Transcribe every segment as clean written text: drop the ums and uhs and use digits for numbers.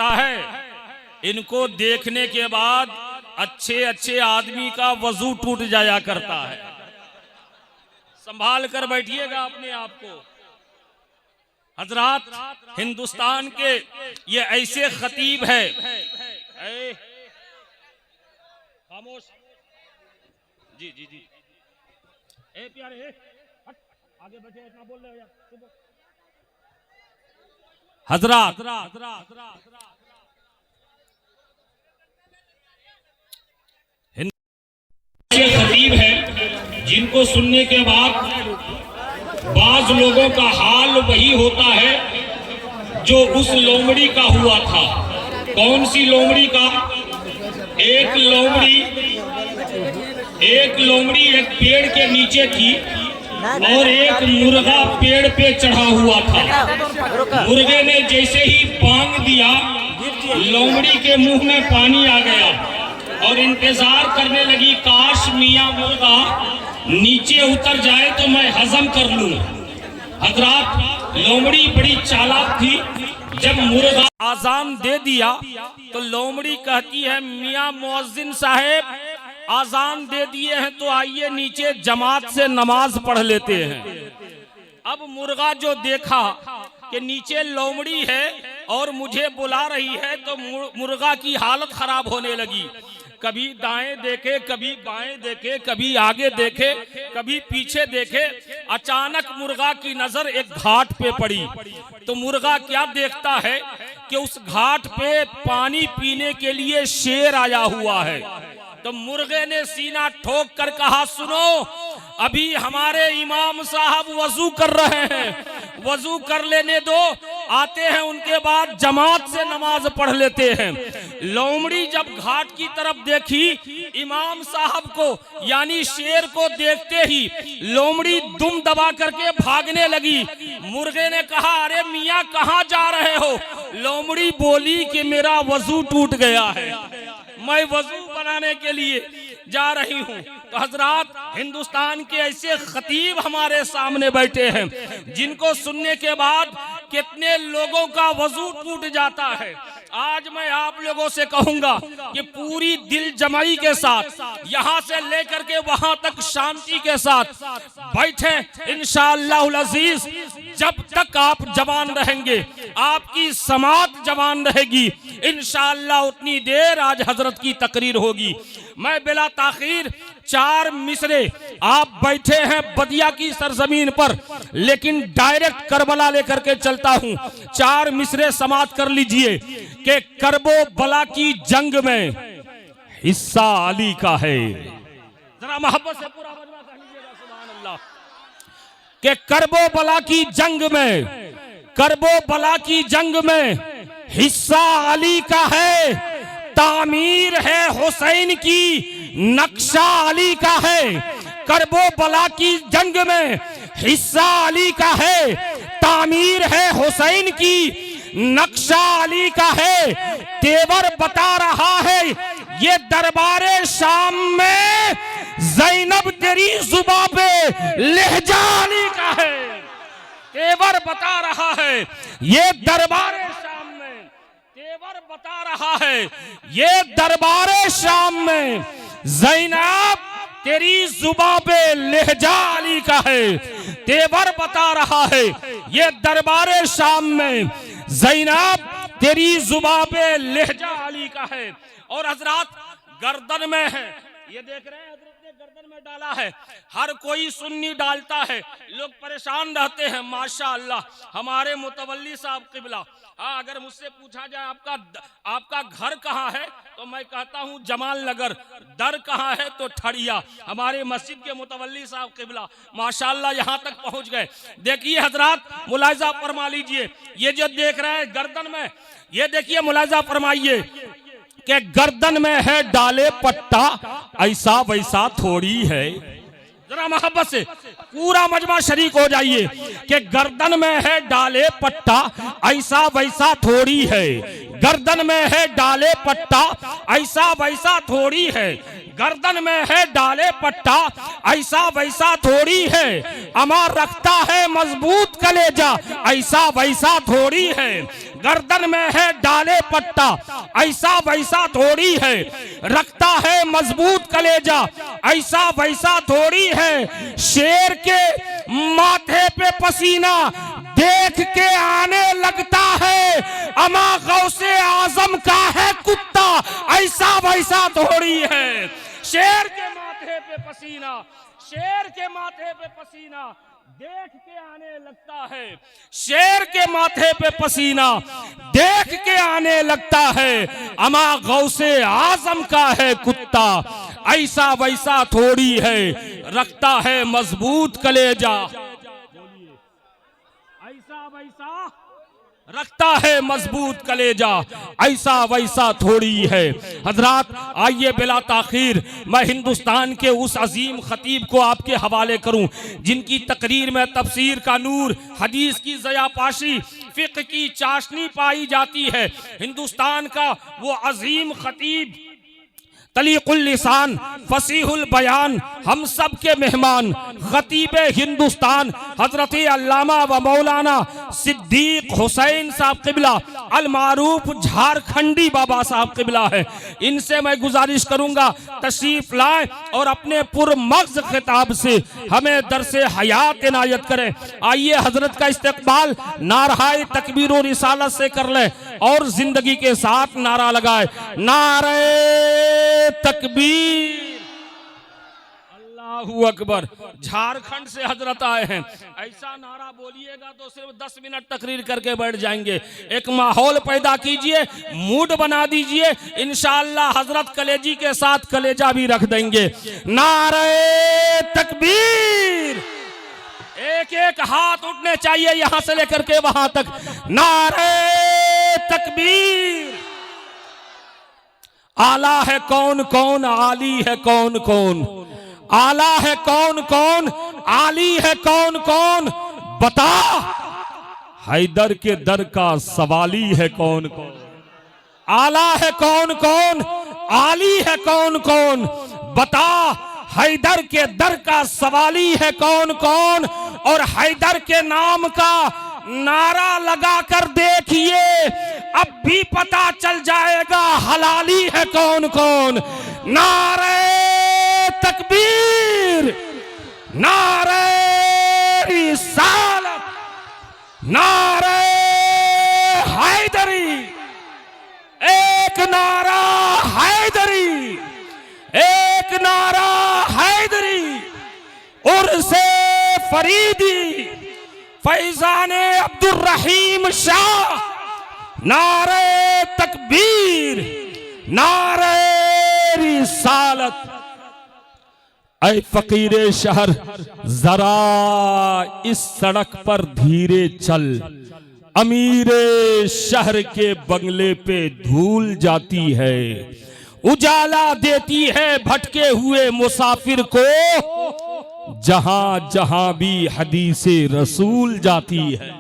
पता है, इनको देखने के बाद अच्छे अच्छे आदमी का वजू टूट जाया करता है। संभाल कर बैठिएगा अपने आप को। हजरात, हिंदुस्तान के ये ऐसे खतीब है, खामोश जी जी जी, ए प्यारे हट, आगे बैठे, इतना बोल रहे हो यार। हजरात, ऐसे खतीब है जिनको सुनने के बाद बाज लोगों का हाल वही होता है जो उस लोमड़ी का हुआ था। कौन सी लोमड़ी का? एक लोमड़ी एक पेड़ के नीचे थी और एक मुर्गा पेड़ पे चढ़ा हुआ था। मुर्गे ने जैसे ही पांग दिया, लोमड़ी के मुंह में पानी आ गया और इंतजार करने लगी, काश मियां मुर्गा नीचे उतर जाए तो मैं हजम कर लूं। हजरात, लोमड़ी बड़ी चालाक थी। जब मुर्गा आजान दे दिया तो लोमड़ी कहती है, मियां मुअज्जिन साहेब आजान दे दिए हैं तो आइए नीचे जमात से नमाज पढ़ लेते हैं। अब मुर्गा जो देखा कि नीचे लोमड़ी है और मुझे बुला रही है, तो मुर्गा की हालत खराब होने लगी। कभी दाएं देखे, कभी बाएं देखे, कभी आगे देखे, कभी पीछे देखे। अचानक मुर्गा की नजर एक घाट पे पड़ी तो मुर्गा क्या देखता है कि उस घाट पे पानी पीने के लिए शेर आया हुआ है। तो मुर्गे ने सीना ठोक कर कहा, सुनो, अभी हमारे इमाम साहब वजू कर रहे हैं, वजू कर लेने दो, आते हैं, उनके बाद जमात से नमाज पढ़ लेते हैं। लोमड़ी जब घाट की तरफ देखी, इमाम साहब को यानी शेर को देखते ही लोमड़ी दुम दबा करके भागने लगी। मुर्गे ने कहा, अरे मियाँ कहाँ जा रहे हो? लोमड़ी बोली कि मेरा वजू टूट गया है, मैं वजू बनाने के लिए जा रही हूँ। तो हजरात, हिंदुस्तान के ऐसे खतीब हमारे सामने बैठे हैं जिनको सुनने के बाद कितने लोगों का वजू टूट जाता है। आज मैं आप लोगों से कहूंगा कि पूरी दिल जमाई के साथ यहाँ से लेकर के वहां तक शांति के साथ बैठे। इंशाअल्लाह अजीज, जब तक आप जवान रहेंगे, आपकी समात जवान रहेगी, इंशाअल्लाह उतनी देर आज हजरत की तकरीर होगी। मैं बिला ताखीर 4 मिसरे, आप बैठे हैं बदिया की सरजमीन पर, लेकिन डायरेक्ट करबला लेकर के चलता हूं। 4 मिसरे समाप्त कर लीजिए कि करबो बला की जंग में हिस्सा अली का है। जरा मोहब्बत से पूरा मजमा कह लीजिएगा, सुभान अल्लाह। कि करबो बला की जंग में, करबो बला की जंग में हिस्सा अली का है, तामीर है हुसैन की, नक्शा अली का है। करबो बला की जंग में हिस्सा अली का है, तामीर है हुसैन की, नक्शा अली का है। तेवर बता रहा है ये दरबारे शाम में, ज़ैनब तेरी जुबां पे लहजा अली का है। तेवर बता रहा है ये दरबारे शाम में, तेवर बता रहा है ये दरबारे शाम में, ज़ैनब तेरी जुबां पे लहजा अली का है। तेवर बता रहा है ये दरबारे शाम में, ज़ैनब तेरी जुबां पे लहजा अली का है। और हजरात, गर्दन में है, ये देख रहे हैं, हजरत ने गर्दन में डाला है। हर कोई सुन्नी डालता है, लोग परेशान रहते हैं। माशाअल्लाह हमारे मुतवल्ली साहब किबला, हाँ, अगर मुझसे पूछा जाए आपका घर कहाँ है तो मैं कहता हूँ जमाल नगर, दर कहाँ है तो ठड़िया। हमारे मस्जिद के मुतवल्ली साहब किबला माशाअल्लाह यहाँ तक पहुँच गए। देखिए हजरात, मुलाहिजा फरमा लीजिए, ये जो देख रहे हैं गर्दन में, ये देखिए, मुलाहिजा फरमाइए कि गर्दन में है डाले पट्टा, ऐसा वैसा थोड़ी है। जरा मोहब्बत से पूरा मजमा शरीक हो जाइए कि गर्दन में है डाले पट्टा, ऐसा वैसा थोड़ी है। गर्दन में है डाले पट्टा, ऐसा वैसा थोड़ी है। गर्दन में है डाले पट्टा, ऐसा वैसा थोड़ी है। अमार रखता है मजबूत कलेजा, ऐसा वैसा थोड़ी है। गर्दन में है डाले पट्टा, ऐसा वैसा थोड़ी है, रखता है मजबूत कलेजा, ऐसा वैसा थोड़ी है। शेर के माथे पे पसीना देख के आने लगता है, अमा गौसे आजम का है कुत्ता, ऐसा वैसा थोड़ी है। शेर के माथे पे पसीना, शेर के माथे पे पसीना देख के आने लगता है, शेर के माथे पे पसीना देख के आने लगता है, अमा गौसे आजम का है कुत्ता, ऐसा वैसा थोड़ी है, रखता है मजबूत कलेजा, ऐसा वैसा रखता है मजबूत कलेजा, ऐसा वैसा थोड़ी है। हजरात, आइए बिला ताखीर मैं हिंदुस्तान के उस अजीम खतीब को आपके हवाले करूं जिनकी तकरीर में तफसीर का नूर, हदीस की ज़यापाशी, फ़िक़्ह की चाशनी पाई जाती है। हिंदुस्तान का वो अजीम खतीब, तलीक़ुल लिसान, फसीहुल बयान, हम सब के मेहमान, खतीबे हिंदुस्तान हजरत अल्लामा व मौलाना सिद्दीक हुसैन साहब क़िबला अल मारूफ झारखंडी बाबा साहब क़िबला है। इनसे मैं गुजारिश करूंगा तशरीफ लाएं और अपने पुरमग़्ज़ खिताब से हमें दरसे हयात इनायत करें। आइए हजरत का इस्तकबाल नाराए तकबीर और रिसालत से कर लें और जिंदगी के साथ नारा लगाए, नारे तकबीर, अल्लाहू अकबर। झारखंड से हजरत आए हैं, ऐसा नारा बोलिएगा तो सिर्फ 10 मिनट तकरीर करके बैठ जाएंगे। एक माहौल पैदा कीजिए, मूड बना दीजिए, इंशाअल्लाह हजरत कलेजी के साथ कलेजा भी रख देंगे। नारे तकबीर, एक एक हाथ उठने चाहिए यहां से लेकर के वहां तक। नारे तकबीर। आला है कौन कौन, आली है कौन कौन, आला है कौन कौन, आली है कौन कौन, बता हैदर के दर का सवाली है कौन कौन। आला है कौन कौन, आली है कौन कौन, बता हैदर के दर का सवाली है कौन कौन। और हैदर के नाम का नारा लगा कर देखिए, अब भी पता चल जाएगा हलाली है कौन कौन। नारे तकबीर, नारे रिसालत, नारे हैदरी, एक नारा हैदरी, एक नारा हैदरी, उर्से फरीदी, फैजाने अब्दुर्रहीम शाह। नारे तकबीर, नारे रिसालत। ऐ फकीरे शहर जरा इस सड़क पर धीरे चल, अमीरे शहर के बंगले पे धूल जाती है, उजाला देती है भटके हुए मुसाफिर को, जहां जहां भी हदीसे रसूल जाती है।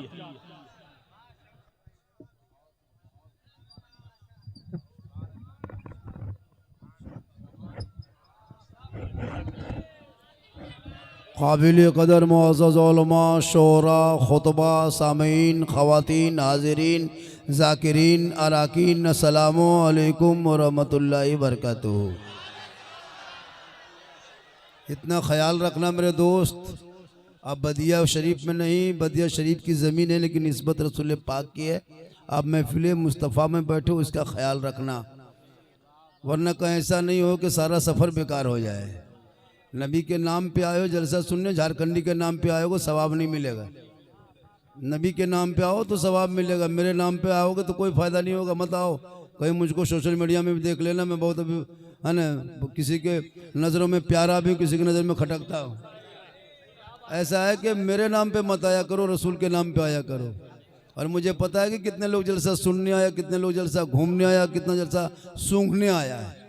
काबिल कदर मुअज़्ज़ज़ उलमा, शोरा, खुतबा, सामीन, ख़वातीन, हाज़िरीन, ज़ाकिरीन, अराकीन, अस्सलामु अलैकुम व रहमतुल्लाहि व बरकातुहू। इतना ख्याल रखना मेरे दोस्त, आप बदिया शरीफ में नहीं, बदिया शरीफ की ज़मीन है लेकिन निस्बत रसूल पाक की है। आप महफिल मुस्तफ़ा में बैठो, इसका ख्याल रखना, वरना कहीं ऐसा नहीं हो कि सारा सफ़र बेकार हो जाए। नबी के नाम पे आए हो जलसा सुनने, झारखंडी के नाम पे आए हो सवाब नहीं मिलेगा। नबी के नाम पे आओ तो सवाब मिलेगा, मेरे नाम पे आओगे तो कोई फ़ायदा नहीं होगा। मत आओ, कहीं मुझको सोशल मीडिया में भी देख लेना, मैं बहुत अभी है ना किसी के नज़रों में प्यारा भी, किसी की नज़र में खटकता हूँ। ऐसा है कि मेरे नाम पे मत आया करो, रसूल के नाम पे आया करो। और मुझे पता है कि कितने लोग जलसा सुनने आया, कितने लोग जलसा घूमने आया, कितना जलसा सूंघने आया है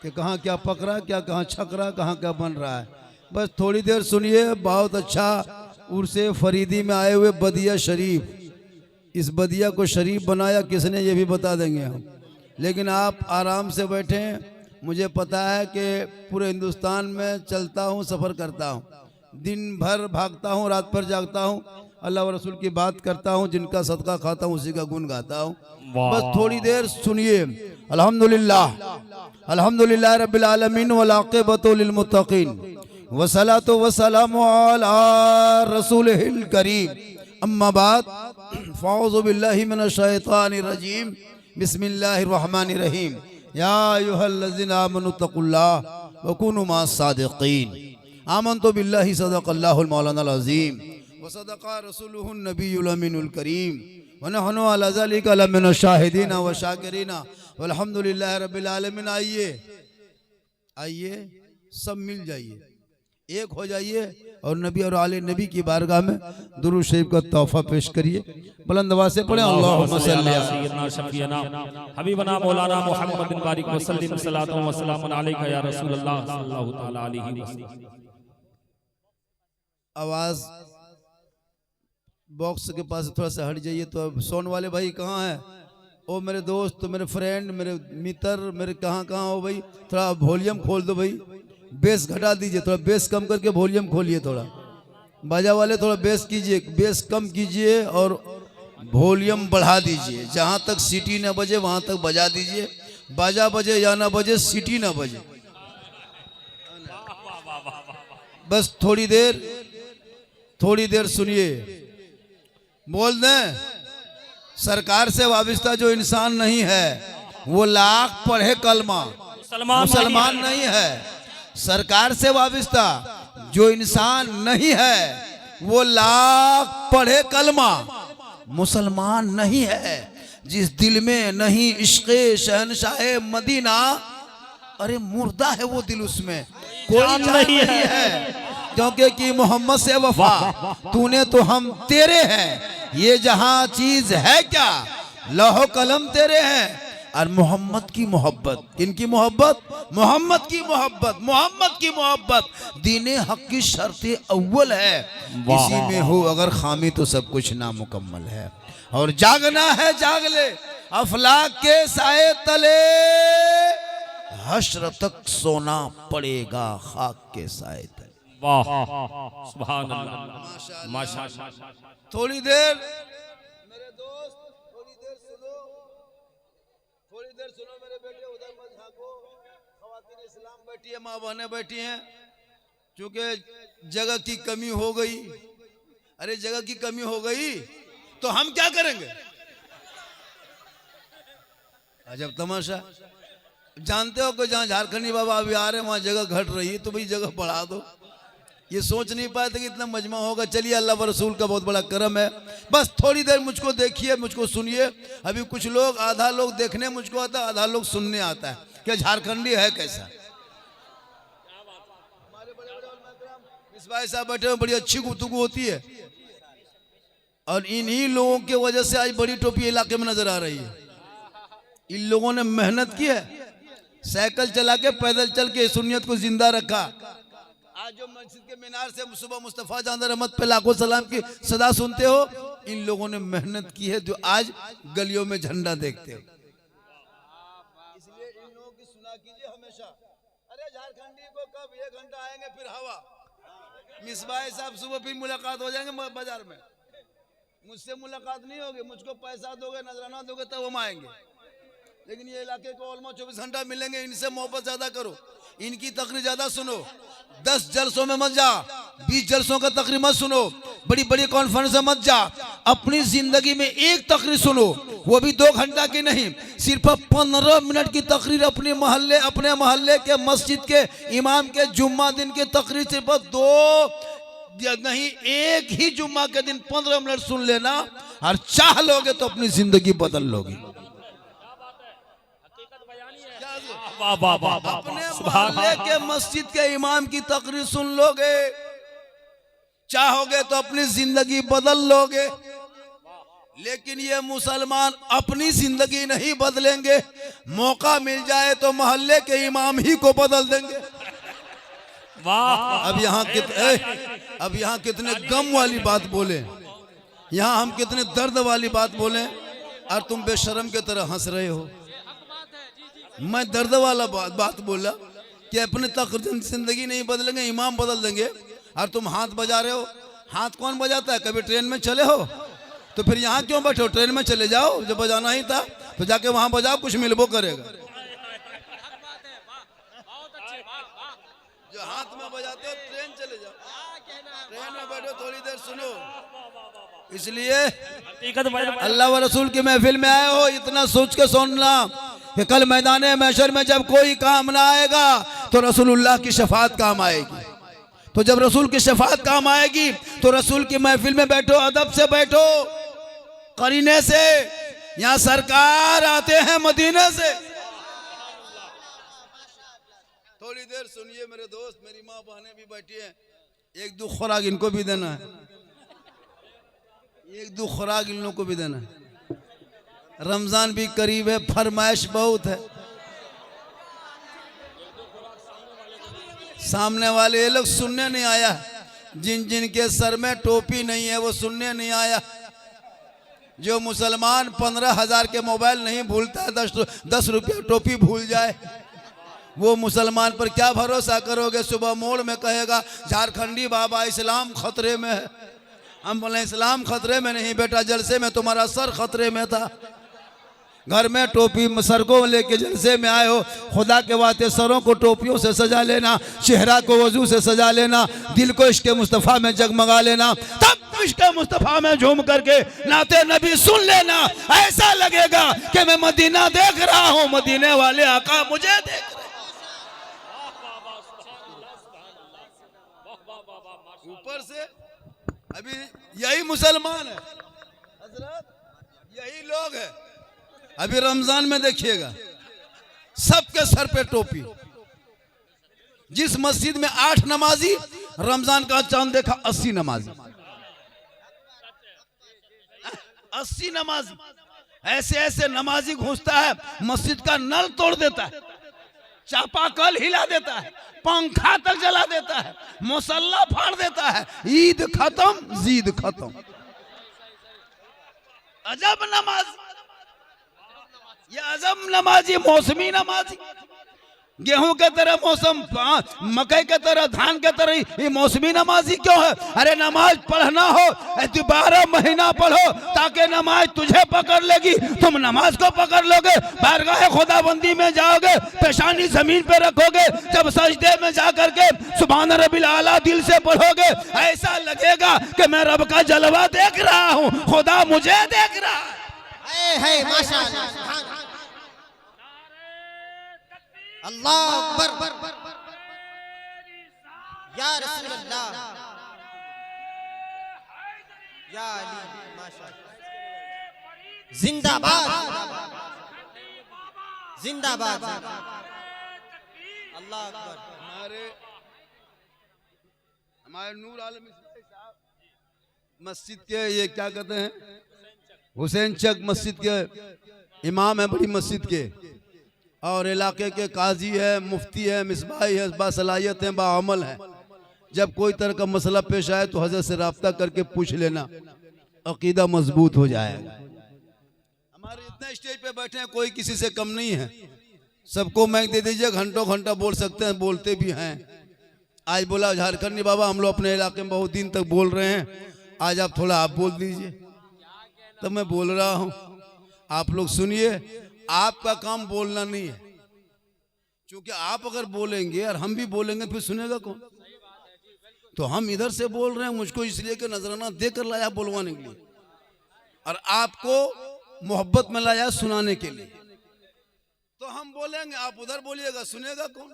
कि कहाँ क्या पक रहा, क्या कहाँ छक रहा, कहाँ क्या बन रहा है। बस थोड़ी देर सुनिए, बहुत अच्छा उर्से फरीदी में आए हुए बदिया शरीफ, इस बदिया को शरीफ बनाया किसने ये भी बता देंगे हम। लेकिन आप आराम से बैठें, मुझे पता है कि पूरे हिंदुस्तान में चलता हूँ, सफ़र करता हूँ, दिन भर भागता हूँ, रात भर जागता हूँ, अल्लाह व रसूल की बात करता हूँ, जिनका सदका खाता हूँ उसी का गुण गाता हूँ। वाह। बस थोड़ी देर सुनिए। अल्हम्दुलिल्लाह अल्हम्दुलिल्लाह रब्बिल आलमीन वल आक़िबतु लिल मुत्तक़ीन वस्सलातु वस्सलामु अला रसूलिहिल करीम, अम्मा बाद फ़अऊज़ु बिल्लाहि मिनश शैतानिर रजीम, बिस्मिल्लाहिर रहमानिर रहीम। या अय्युहल्लज़ीना आमनु तक़ुल्लाह व कुनू मअस सादिक़ीन। आमन्तु बिल्लाहि सदक़ल्लाहुल मौलानाल अज़ीम व सदक़ा रसूलुहुन नबियुल अमीनुल करीम व नहनु अला ज़ालिका लमिनश शाहिदीन व शाकिरीन वल्हम्दुलिल्लाहि रब्बिल आलमीन। आइए सब मिल जाइए, एक हो जाइए और नबी और आले नबी की बारगाह में दुरूद शरीफ का तोहफा पेश करिए। बुलंद आवाज़ से पढ़ें अल्लाहुम्मा सल्ली अला सय्यदना शफीना हबीबना मौलाना मुहम्मद बिन बारिक वसल्लम सल्लल्लाहु व सल्लम अलैका या रसूलल्लाह सल्लल्लाहु तआला अलैहि वसल्लम। आवाज़ बॉक्स के पास थोड़ा सा हट जाइए। तो अब सोन वाले भाई कहाँ हैं? ओ मेरे दोस्त, मेरे फ्रेंड, मेरे मित्र, मेरे कहाँ हो भाई? थोड़ा वॉल्यूम खोल दो भाई, बेस घटा दीजिए, थोड़ा बेस कम करके वॉल्यूम खोलिए। थोड़ा बाजा वाले थोड़ा बेस कीजिए, बेस कम कीजिए और वॉल्यूम बढ़ा दीजिए। जहाँ तक सीटी ना बजे वहाँ तक बजा दीजिए। बाजा बजे या ना बजे, सीटी ना बजे। बस थोड़ी देर सुनिए। बोल दें, सरकार से वाबिस्ता जो इंसान नहीं है वो लाख पढ़े कलमा मुसलमान नहीं है। सरकार से वाबिस्ता जो इंसान नहीं है वो लाख पढ़े कलमा मुसलमान नहीं है। जिस दिल में नहीं इश्क़े शहनशाहे मदीना, अरे मुर्दा है वो दिल, उसमें कोई जान नहीं है। क्योंकि कि मोहम्मद से वफा तूने तो हम तेरे हैं। ये जहां चीज है क्या, लौह कलम तेरे हैं। और मोहम्मद की मोहब्बत, किनकी मोहब्बत? मोहम्मद की मोहब्बत। मोहम्मद की मोहब्बत दीने हक की शर्त अव्वल है। इसी में हो अगर खामी तो सब कुछ नामुकम्मल है। और जागना है जाग ले अफलाक के साए तले, हश्र तक सोना पड़ेगा खाक के साए तले। वाह सुभान अल्लाह माशाअल्लाह। थोड़ी देर मेरे दोस्त, थोड़ी देर सुनो मेरे बेटे, उधर मत झांको। ख़वातीन इस्लाम बैठी है, माँ बहनें बैठी हैं। चूंकि जगह की कमी हो गई, अरे जगह की कमी हो गई तो हम क्या करेंगे? अजब तमाशा। जानते हो कि जहाँ झारखंडी बाबा अभी आ रहे हैं वहाँ जगह घट रही है, तो भाई जगह बढ़ा दो। ये सोच नहीं पाए थे कि इतना मजमा होगा। चलिए, अल्लाह व रसूल का बहुत बड़ा करम है। बस थोड़ी देर मुझको देखिए, मुझको सुनिए। अभी कुछ लोग, आधा लोग देखने मुझको आता है, आधा लोग सुनने आता है कि झारखंडी है कैसा। हमारे बड़े इस भाई साहब बैठे हुए, बड़ी अच्छी गुफ्तगू होती है। और इन्हीं लोगों की वजह से आज बड़ी टोपी इलाके में नजर आ रही है। इन लोगों ने मेहनत की है, साइकिल चला के, पैदल चल के सुन्नियत को जिंदा रखा। आज जो मस्जिद के मीनार से सुबह मुस्तफ़ा जान रहमत पे लाखों सलाम की सदा सुनते हो, इन लोगों ने मेहनत की है, जो आज गलियों में झंडा देखते हो। इसलिए इन लोगों की सुना कीजिए हमेशा। अरे झारखंडी को कब 1 घंटा आएंगे फिर हवा। मिसबाह साहब सुबह फिर मुलाकात हो जाएंगे बाजार में। मुझसे मुलाकात नहीं होगी, मुझको पैसा दोगे, नजराना दोगे तब हम आएंगे। लेकिन ये इलाके को ऑलमोस्ट 24 घंटा मिलेंगे। इनसे मोहब्बत ज्यादा करो, इनकी तकरीर ज्यादा सुनो। 10 जलसों में मत जा, 20 जलसों का तकरीर मत सुनो, बड़ी बड़ी कॉन्फ्रेंस में मत जा। अपनी जिंदगी में एक तकरीर सुनो, वो भी 2 घंटा की नहीं, सिर्फ 15 मिनट की तकरीर। अपने मोहल्ले के मस्जिद के इमाम के जुम्मा दिन की तकरीर सिर्फ 2 नहीं, एक ही जुम्मा के दिन 15 मिनट सुन लेना, और चाह लोगे तो अपनी जिंदगी बदल लोगे। अपने मोहल्ले के मस्जिद के इमाम की तकरीर सुन लोगे, चाहोगे तो अपनी जिंदगी बदल लोगे। लेकिन ये मुसलमान अपनी जिंदगी नहीं बदलेंगे, मौका मिल जाए तो मोहल्ले के इमाम ही को बदल देंगे। अब यहाँ कितने गम वाली बात बोले, यहाँ हम कितने दर्द वाली बात बोले, और तुम बेशर्म के तरह हंस रहे हो। मैं दर्द वाला बात बोला कि अपने तक जिंदगी नहीं बदलेंगे, इमाम बदल देंगे, और तुम हाथ बजा रहे हो। हाथ कौन बजाता है? कभी ट्रेन में चले हो तो फिर यहाँ क्यों बैठे हो? ट्रेन में चले जाओ, जब बजाना ही था तो जाके वहां बजाओ, कुछ मिलबो करेगा। जो हाथ में बजाते हो ट्रेन चले जाओ, ट्रेन में बैठो थोड़ी देर सुनो। इसलिए अल्लाह व रसूल की महफिल में आए हो, इतना सोच के सुनना कि कल मैदान महशर में जब कोई काम ना आएगा तो रसूलुल्लाह की शफाअत काम आएगी। तो जब रसूल की शफाअत काम आएगी तो रसूल की महफिल में बैठो, अदब से बैठो, करीने से। यहाँ सरकार आते हैं मदीने से। थोड़ी देर सुनिए मेरे दोस्त, मेरी माँ बहनें भी बैठी हैं, एक दो खुराक इनको भी देना है, एक दो खुराक इन लोगों को भी देना है। रमजान भी करीब है, फरमाइश बहुत है। सामने वाले ये लोग सुनने नहीं आया, जिन जिन के सर में टोपी नहीं है वो सुनने नहीं आया। जो मुसलमान 15,000 के मोबाइल नहीं भूलता है, 10 रुपये टोपी भूल जाए, वो मुसलमान पर क्या भरोसा करोगे? सुबह मोड़ में कहेगा झारखंडी बाबा इस्लाम खतरे में है। हम बोले इस्लाम खतरे में नहीं बेटा, जलसे में तुम्हारा सर खतरे में था। घर में टोपी सर को लेके जलसे में आए हो, खुदा के वास्ते सरों को टोपियों से सजा लेना, चेहरा को वजू से सजा लेना, दिल को इश्क़ मुस्तफ़ा में जगमगा लेना, तब इश्क़ मुस्तफ़ा में झूम करके नाते नबी सुन लेना। ऐसा लगेगा कि मैं मदीना देख रहा हूँ, मदीने वाले आका मुझे देख रहे। ऊपर से अभी यही मुसलमान है हजरत, यही लोग है। अभी रमजान में देखिएगा सबके सर पे टोपी। जिस मस्जिद में 8 नमाजी, रमजान का चांद देखा 80 नमाजी, 80 नमाजी। ऐसे ऐसे नमाजी घुसता है, मस्जिद का नल तोड़ देता है, चापाकल हिला देता है, पंखा तक जला देता है, मुसल्ला फाड़ देता है। ईद खत्म, जीद खत्म। अजब नमाज, ये अजब नमाजी, मौसमी नमाजी। गेहूं के तरह मौसम, मकई के तरह, धान के तरह ये मौसमी नमाजी क्यों है? अरे नमाज पढ़ना हो 12 महीना पढ़ो ताकि नमाज तुझे पकड़ लेगी। तुम नमाज को पकड़ लोगे, बारगाह खुदाबंदी में जाओगे, पेशानी जमीन पे रखोगे, जब सजदे में जा करके सुभान रब्बिल आला दिल से पढ़ोगे, ऐसा लगेगा कि मैं रब का जलवा देख रहा हूँ, खुदा मुझे देख रहा है। माशाअल्लाह, अल्लाह अकबर, या रसूल अल्लाह, या अली, माशाअल्लाह, जिंदाबाद जिंदाबाद, अल्लाह अकबर। हमारे नूर आलम साहब मस्जिद के ये क्या कहते हैं, हुसैन चक मस्जिद के इमाम है, बड़ी मस्जिद के, और इलाके के काजी है, मुफ्ती है, मिसबाही है, बासलाहियत है, बाअमल है। जब कोई तरह का मसला पेश आए तो हजरत से राब्ता करके पूछ लेना, अकीदा मजबूत हो जाएगा। हमारे इतने स्टेज पे बैठे हैं, कोई किसी से कम नहीं है। सबको माइक दे दीजिए, घंटों घंटा बोल सकते हैं, बोलते भी हैं। आज बोला झारखंडी बाबा हम लोग अपने इलाके में बहुत दिन तक बोल रहे हैं, आज आप थोड़ा आप बोल दीजिए। तो मैं बोल रहा हूँ, आप लोग सुनिए। आपका काम बोलना नहीं है, क्योंकि आप अगर बोलेंगे और हम भी बोलेंगे फिर सुनेगा कौन? तो हम इधर से बोल रहे हैं, मुझको इसलिए कि नजराना देकर लाया बोलवाने के लिए, और आपको मोहब्बत में लाया सुनाने के लिए। तो हम बोलेंगे, आप उधर बोलिएगा, सुनेगा कौन?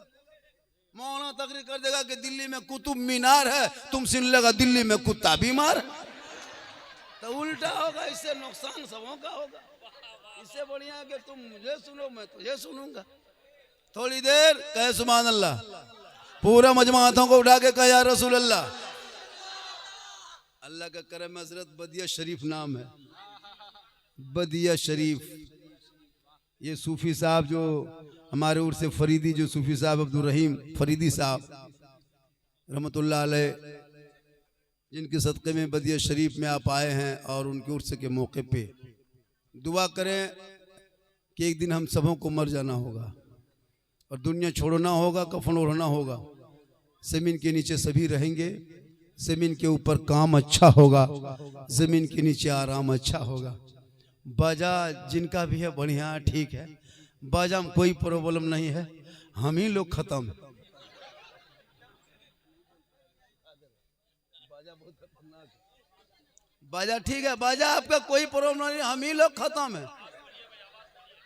मौलाना तकरीर कर देगा कि दिल्ली में कुतुब मीनार है, तुम सुन लेगा दिल्ली में कुत्ता बीमार है। तो उल्टा होगा, इससे नुकसान सबों का होगा। इससे बढ़िया है कि तुम मुझे सुनो, मैं तुझे सुनूंगा। थोड़ी देर कहे सुभान अल्लाह, पूरा मजमा हाथों को उठा के कहे या रसूल अल्लाह। अल्लाह का करम, हजरत बदिया शरीफ नाम है, बदिया शरीफ। ये सूफी साहब जो हमारे उर्स से फरीदी, जो सूफी साहब अब्दुल रहीम फरीदी साहब रहमतुल्लाह अलैह, जिनके सदक़े में बदिया शरीफ में आप आए हैं, और उनके उर्स के मौके पे दुआ करें कि एक दिन हम सबों को मर जाना होगा और दुनिया छोड़ना होगा, कफन ओढ़ना होगा। ज़मीन के नीचे सभी रहेंगे, जमीन के ऊपर काम अच्छा होगा, जमीन के नीचे आराम अच्छा होगा। बाजा जिनका भी है बढ़िया ठीक है, बाजा में कोई प्रॉब्लम नहीं है, हम ही लोग खत्म। बाजा ठीक है, बाजा आपका कोई प्रॉब्लम नहीं, हम ही लोग खत्म है।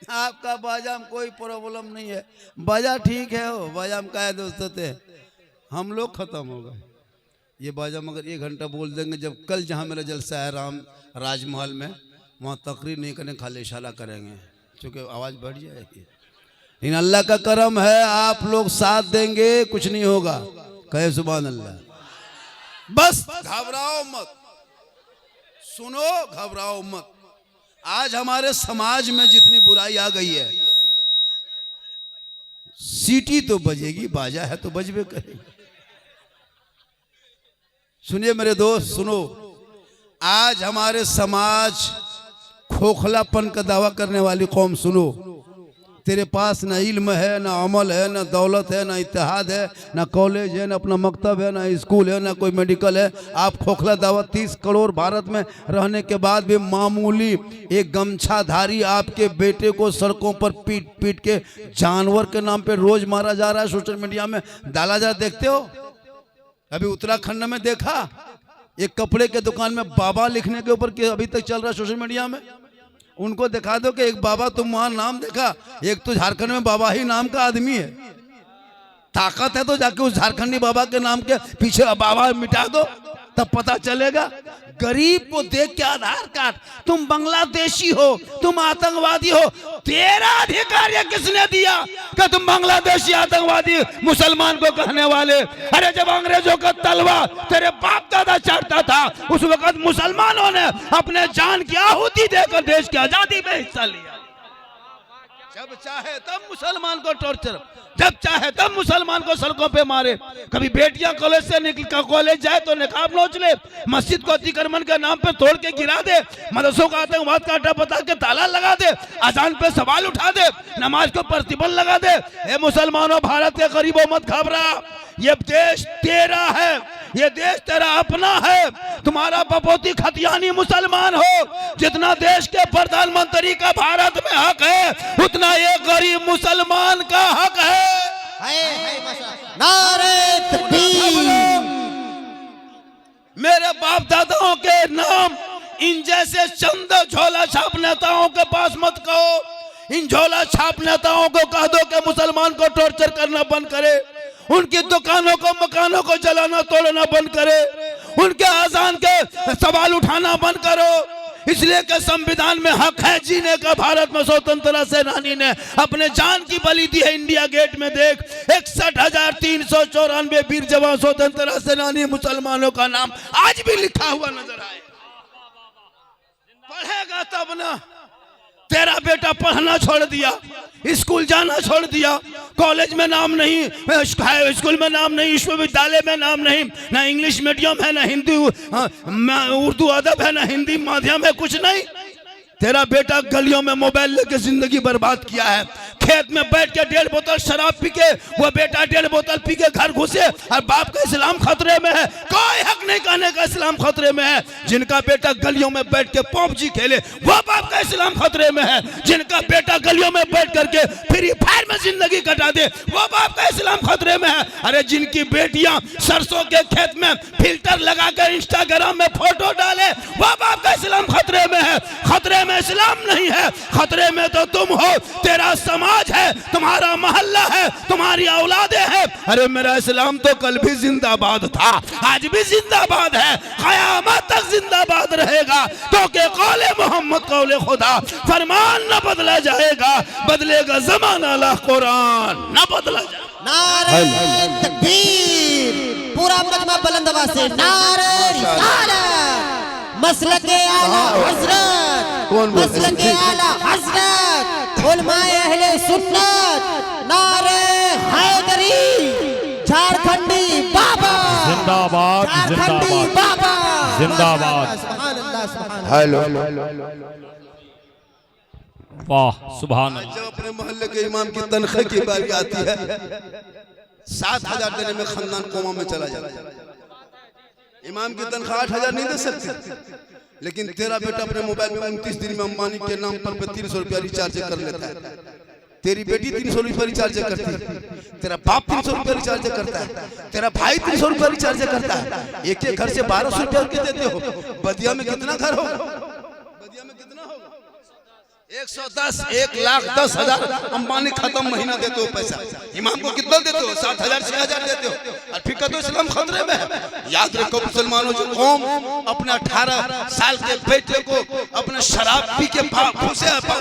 आपका बाजा में कोई प्रॉब्लम नहीं है, बाजा ठीक है, हो बाजा में क्या दोस्तों थे, हम लोग खत्म हो गए। ये बाजा मगर 1 घंटा बोल देंगे। जब कल जहाँ मेरा जलसा है राम राजमहल में, वहाँ तकरीर नहीं करने, खाली इशारा करेंगे क्योंकि आवाज़ बढ़ जाएगी। लेकिन अल्लाह का करम है, आप लोग साथ देंगे, कुछ नहीं होगा। कहे सुभान अल्लाह। बस घबराओ मत, सुनो घबराओ मत। आज हमारे समाज में जितनी बुराई आ गई है, सीटी तो बजेगी, बाजा है तो बजबे करेगी। सुनिए मेरे दोस्त, सुनो, आज हमारे समाज खोखलापन का दावा करने वाली कौम, सुनो, तेरे पास ना इल्म है, ना अमल है, ना दौलत है, ना इत्तेहाद है, ना कॉलेज है, ना अपना मकतब है, ना स्कूल है, ना कोई मेडिकल है। आप खोखला दावा 30 करोड़ भारत में रहने के बाद भी मामूली एक गमछाधारी आपके बेटे को सड़कों पर पीट पीट के जानवर के नाम पे रोज मारा जा रहा है, सोशल मीडिया में डाला जा, देखते हो? अभी उत्तराखंड में देखा, एक कपड़े के दुकान में बाबा लिखने के ऊपर अभी तक चल रहा है सोशल मीडिया में। उनको दिखा दो कि एक बाबा, तुम वहां नाम देखा, एक तो झारखंड में बाबा ही नाम का आदमी है। ताकत है तो जाके उस झारखंडी बाबा के नाम के पीछे बाबा मिटा दो, तब पता चलेगा। गरीब को देख के आधार कार्ड, तुम बांग्लादेशी हो, तुम आतंकवादी हो, तेरा अधिकार ये किसने दिया कि तुम बांग्लादेशी आतंकवादी मुसलमान को कहने वाले? अरे जब अंग्रेजों का तलवा तेरे बाप दादा चढ़ता था, उस वक्त मुसलमानों ने अपने जान की आहुति देकर देश की आजादी में हिस्सा लिया। जब चाहे तब मुसलमान को टॉर्चर, जब चाहे तब मुसलमान को सड़कों पे मारे। कभी बेटियां कॉलेज से निकल कॉलेज जाए तो निकाब नोच ले, मस्जिद को अतिक्रमण के नाम पे तोड़ के गिरा दे, मदरसों का आतंकवाद का अड्डा बता के ताला लगा दे, अजान पे सवाल उठा दे, नमाज को प्रतिबंध लगा दे। ए मुसलमानों, भारत के गरीबों मत घबरा, ये देश तेरा है, ये देश तेरा अपना है। तुम्हारा बपोती खतियानी मुसलमान हो, जितना देश के प्रधानमंत्री का भारत में हक है, उतना ये गरीब मुसलमान का हक है। नारे तकबीर। मेरे बाप दादाओं के नाम इन जैसे चंद झोला छाप नेताओं के पास मत कहो। इन झोला छाप नेताओं को कह दो कि मुसलमान को टॉर्चर करना बंद करे, उनकी दुकानों को मकानों को जलाना तोड़ना बंद करे, उनके अजान के सवाल उठाना बंद करो। इसलिए कि संविधान में हक है जीने का। भारत में स्वतंत्रता सेनानी ने अपने जान की बलि दी है। इंडिया गेट में देख, 61,394 वीर जवान स्वतंत्रता सेनानी मुसलमानों का नाम आज भी लिखा हुआ नजर आए। पढ़ेगा तब ना। तेरा बेटा पढ़ना छोड़ दिया, स्कूल जाना छोड़ दिया, कॉलेज में नाम नहीं, स्कूल में नाम नहीं, विश्वविद्यालय में नाम नहीं, ना इंग्लिश मीडियम है, ना हिंदी उर्दू अदब है, ना हिंदी माध्यम है, कुछ नहीं। तेरा बेटा गलियों में मोबाइल लेके जिंदगी बर्बाद किया है। खेत में बैठ के 1.5 बोतल शराब पी के वो बेटा 1.5 बोतल पी के घर घुसे और बाप का इस्लाम खतरे में है। कोई हक नहीं कहने का इस्लाम खतरे में है। जिनका बेटा गलियों में बैठ के पबजी खेले वो बाप का इस्लाम खतरे में है। जिनका बेटा गलियों में बैठ करके फ्री फायर में जिंदगी कटा दे वो बाप का इस्लाम खतरे में है। अरे जिनकी बेटियां सरसों के खेत में फिल्टर लगाकर इंस्टाग्राम में फोटो डाले वो बाप का इस्लाम खतरे में है। खतरे में इस्लाम नहीं है, खतरे में तो तुम हो, तेरा समाज है, तुम्हारा मोहल्ला है, तुम्हारी औलादे हैं। अरे मेरा इस्लाम तो कल भी जिंदाबाद था, आज भी जिंदाबाद है, क़यामत तक जिंदाबाद रहेगा। क्योंकि कौले मोहम्मद कौले खुदा, फरमान न बदला जाएगा, बदलेगा ज़माना ला कुरान न बदला जाएगा। नारे तकबीर। पूरा मजमा बुलंद आवाज से नारे रिसालत। मसलके आला हजरत, मसलके आला हजरत, उलमाए अहले सुन्नत, नारे हैदरी, झारखंडी बाबा जिंदाबाद, झारखंडी बाबा जिंदाबाद। सुभान अल्लाह, सुभान अल्लाह। वाह सुभान अल्लाह। जब अपने मोहल्ले के इमाम की तनख्वाह की बारी आती है, 7,000 देने में खानदान कोमा में चला जाता है। इमाम की तनख्वाह 8,000 नहीं दे सकते, लेकिन तेरा बेटा अपने मोबाइल में 29 दिन में अंबानी के नाम पर 300 रुपया रिचार्ज कर लेता है, तेरी बेटी 300 रुपया रिचार्ज करती है, तेरा बाप 300 रुपया रिचार्ज करता है, तेरा भाई 300 रुपया रिचार्ज करता है। एक एक घर से 1200 रुपया के देते हो। बदिया में कितना घर होगा? बदिया में कितना होगा? 110 1,10,000 अंबानी खत्म महीना देते हो पैसा। इमाम को कितना देते हो? 7,000 6,000 देते हो। और फिर कहते हो इस्लाम खतरे में है। याद रखो मुसलमानों, जो कौम अपने 18 साल के बेटे को अपने शराब पी के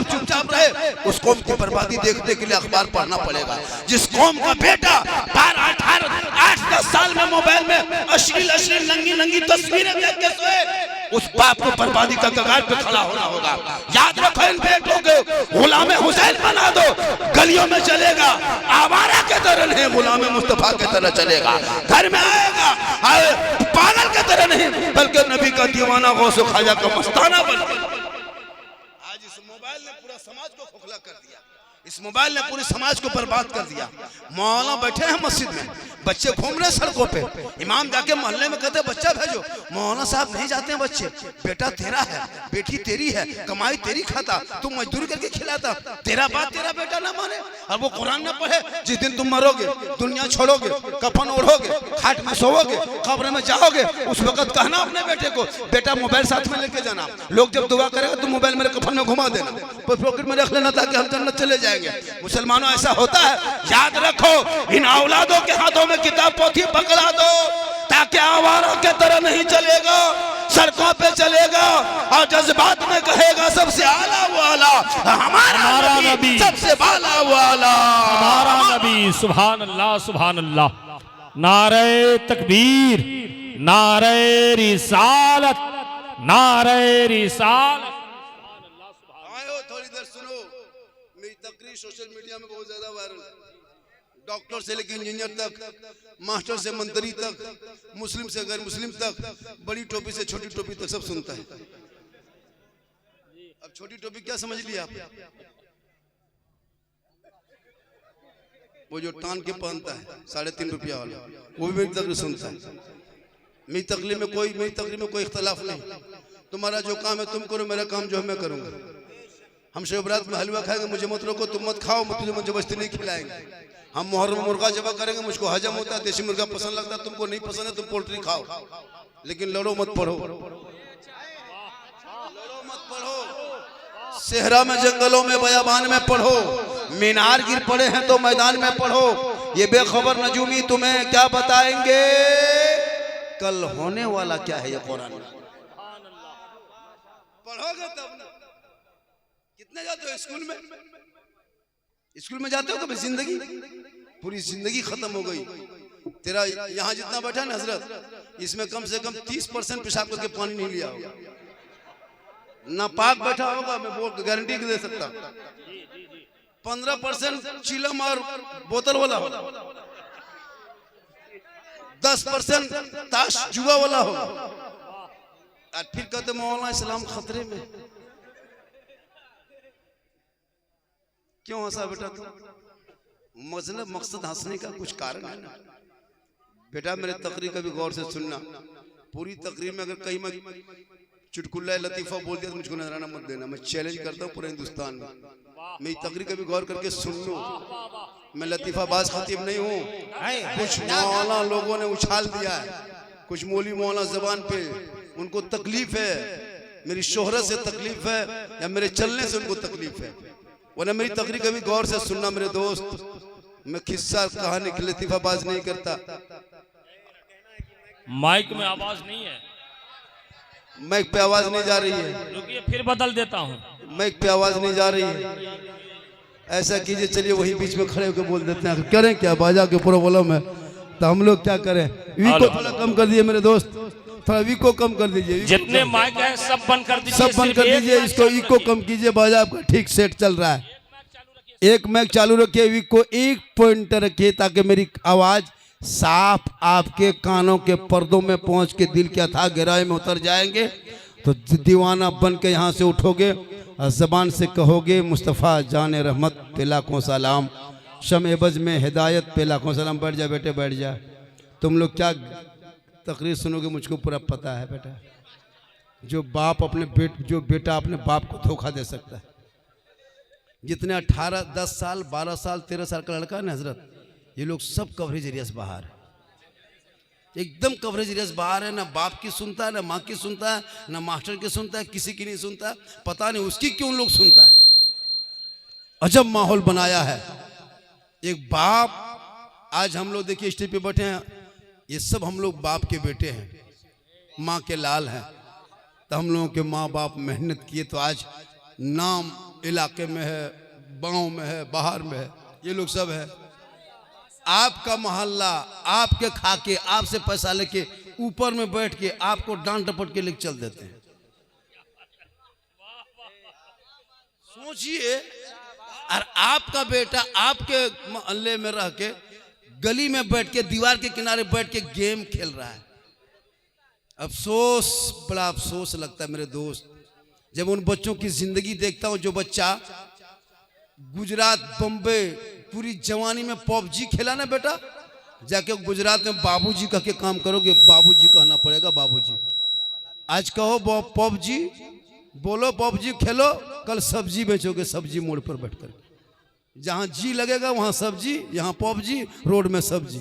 चुपचाप रहे, उस कौम की बर्बादी देखने के लिए अखबार पढ़ना पड़ेगा। जिस कौम का बेटा 12 18 8-10 साल में मोबाइल में अश्लील नंगी तस्वीरें देख के सोए, उस बाप को बर्बादी का कगार पे खड़ा होना होगा। याद रखो, इन बेटों को गुलाम हुसैन बना दो, गलियों में चलेगा, आवारा के तरह नहीं, गुलाम मुस्तफा के तरह चलेगा। घर में आएगा पागल के तरह नहीं, बल्कि नबी का दीवाना गौस ख्वाजा का मस्ताना बन। आज इस मोबाइल ने पूरा समाज को खोखला कर दिया, इस मोबाइल ने पूरे समाज को बर्बाद कर दिया। मौलाना बैठे हैं मस्जिद में, बच्चे घूम रहे सड़कों पे, इमाम जाके मोहल्ले में कहते बच्चा भेजो, मौलाना साहब नहीं जाते हैं बच्चे। बेटा तेरा है, बेटी तेरी है, कमाई तेरी खाता, तुम मजदूरी करके खिलाता, तेरा बात तेरा बेटा ना माने और वो कुरान ना पढ़े। जिस दिन तुम मरोगे, दुनिया छोड़ोगे, कफन ओढ़ोगे, खाट में सोओगे, कब्र में जाओगे, उस वक्त कहना अपने बेटे को, बेटा मोबाइल साथ में लेके जाना, लोग जब दुआ करेगा तुम मोबाइल मेरे कफन में घुमा देना, पॉकेट में रख लेना ताकि हम जन्नत चले जाएंगे। मुसलमानों, ऐसा होता है। याद रखो, इन औलादों के हाथों में किताब पोथी पकड़ा दो, ताकि आवारों के तरह नहीं चलेगा, सड़कों पे चलेगा और जज्बात में कहेगा सबसे आला वो आला, हमारा नबी सबसे बाला वो आला, हमारा नबी। सुभान अल्लाह, सुभान अल्लाह। नारे तकबीर, नारे रिसालत, नारे रिसालत। थोड़ी देर सुनो, मेरी तकरीर सोशल मीडिया में बहुत ज्यादा वायरल है। डॉक्टर से लेकर इंजीनियर तक, मास्टर से मंत्री तक, मुस्लिम से गैर मुस्लिम तक, बड़ी टोपी से छोटी टोपी तक सब सुनता है। अब छोटी टोपी क्या समझ लिया आप? वो जो टान के पहनता है 3.5 रुपया वाला, वो भी मेरी तकरीर सुनता है। मेरी तकरीर में कोई इख्तलाफ नहीं। तुम्हारा जो काम है तुम करो, मेरा काम जो है मैं करूंगा। हम शिवरात में हलवा खाएंगे, मुझे मत रोको, तुम मत खाओ, मुझे जबरदस्ती नहीं खिलाएंगे। हम मुहर्रम में मुर्गा जबा करेंगे, मुझको हजम होता है, देसी मुर्गा पसंद लगता है, तुमको नहीं पसंद है, तुम पोल्ट्री खाओ, लेकिन लड़ो मत पढ़ो, लड़ो मत पढ़ो। सेहरा में, जंगलों में, बयाबान में पढ़ो, मीनार गिर पड़े हैं तो मैदान में पढ़ो। ये बेखबर नजूमी तुम्हें क्या बताएंगे कल होने वाला क्या है, ये कुरान पढ़ोगे तब ना। कितने जाते हो स्कूल में? स्कूल में जाते हो कभी? जिंदगी, पूरी जिंदगी खत्म हो गई। तेरा यहाँ जितना बैठा ना हजरत, इसमें कम से कम 30% पेशाब करके पानी नहीं लिया होगा, नापाक बैठा होगा, मैं वो गारंटी दे सकता। 15% चिलम और बोतल वाला होगा, 10% ताश जुआ वाला होगा। और फिर कहते मौलाना इस्लाम खतरे में। क्यों हंसा बेटा? तो मतलब मकसद हंसने का कुछ कारण है ना बेटा। मेरे तकरीर का भी गौर से सुनना। पूरी तकरीर में अगर कहीं मैं चुटकुल्ला लतीफा बोल दिया तो मुझको नजराना मत देना। मैं चैलेंज करता हूँ पूरे हिंदुस्तान में, मेरी तकरीर का भी गौर करके सुन लो। मैं लतीफाबाज खतीब नहीं हूँ। कुछ मौलाना लोगों ने उछाल दिया है, कुछ मौली मौलाना जबान पे उनको तकलीफ है, मेरी शोहरत से तकलीफ है या मेरे चलने से उनको तकलीफ है। वरना मेरी तकरीर कभी गौर से सुनना मेरे दोस्त। मैं किस्सा कहानी की लतीफाबाज नहीं करता। माइक में आवाज नहीं है, माइक पे आवाज नहीं जा रही है। रुकिए फिर बदल देता हूँ। माइक पे आवाज नहीं जा रही है। ऐसा कीजिए, चलिए वही बीच में खड़े होकर बोल देते हैं। करें क्या, बाजा के प्रॉब्लम है तो हम लोग क्या करें? वीको थोड़ा कम कर दिए मेरे दोस्त, थोड़ा वीको कम कर दीजिए। जितने माइक है सब बंद कर दीजिए, सब बंद कर दीजिए। इसको ईको कम कीजिए, बाजा आपका ठीक सेट चल रहा है। एक माइक चालू रखिए, वीको 1 पॉइंट रखिए ताकि मेरी आवाज साफ आपके कानों के पर्दों में पहुंच के दिल के अथाह गहराई में उतर जाएंगे। तो दीवाना बन के यहाँ से उठोगे और ज़बान से कहोगे मुस्तफ़ा जान रहमत पे लाखों सलाम, शम एबज में हिदायत पे लाखों सलाम। बैठ जा बेटे, बैठ जा। तुम लोग क्या तकरीर सुनोगे मुझको पूरा पता है बेटा। जो बेटा अपने बाप को धोखा दे सकता है, जितने 18, 10 साल, 12 साल, 13 साल का लड़का है ना हजरत, ये लोग सब कवरेज एरिया से बाहर है, एकदम कवरेज एरिया से बाहर है। ना बाप की सुनता है, ना माँ की सुनता है, ना मास्टर की सुनता है, किसी की नहीं सुनता है। पता नहीं उसकी क्यों लोग सुनता है। अजब माहौल बनाया है। एक बाप, आज हम लोग देखिए स्टेज पे बैठे हैं, ये सब हम लोग बाप के बेटे हैं, माँ के लाल हैं। तो हम लोगों के माँ बाप मेहनत किए तो आज नाम इलाके में है, गाँव में है, बाहर में है, ये लोग सब है। आपका मोहल्ला आपके खाके, आपसे पैसा लेके, ऊपर में बैठ के आपको डांट डपट के लेके चल देते हैं। सोचिए, और आपका बेटा आपके मोहल्ले में रह के, गली में बैठ के, दीवार के किनारे बैठ के गेम खेल रहा है। अफसोस, बड़ा अफसोस लगता है मेरे दोस्त, जब उन बच्चों की जिंदगी देखता हूं। जो बच्चा गुजरात, बम्बे पूरी जवानी में पबजी खेला ना बेटा, जाके गुजरात में बाबूजी कह के काम करोगे, बाबूजी कहना पड़ेगा बाबूजी। आज कहो पबजी, बोलो पबजी खेलो, कल सब्जी बेचोगे, सब्जी मोड़ पर बैठकर। जहां जी लगेगा वहां सब्जी, यहां पबजी, रोड में सब्जी।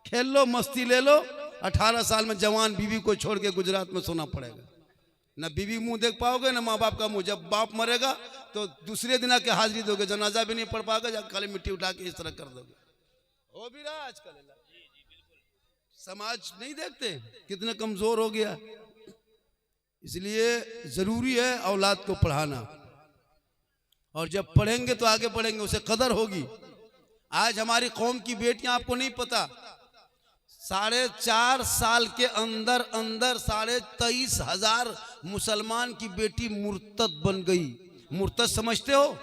खेल लो, मस्ती ले लो। 18 साल में जवान बीवी को छोड़ के गुजरात में सोना पड़ेगा। ना बीवी मुंह देख पाओगे, ना माँ बाप का मुंह। जब बाप मरेगा तो दूसरे दिन आके हाजिरी दोगे, जनाजा भी नहीं पढ़ पाओगे, जाकर खाली मिट्टी उठा के इस तरह कर दोगे। हो भी रहा आजकल। समाज नहीं देखते कितने कमजोर हो गया। इसलिए जरूरी है औलाद को पढ़ाना, और जब पढ़ेंगे तो आगे बढ़ेंगे, उसे कदर होगी। आज हमारी कौम की बेटियां, आपको नहीं पता, 4.5 साल के अंदर 23,000 मुसलमान की बेटी मुर्तद बन गई। मुर्तद समझते हो?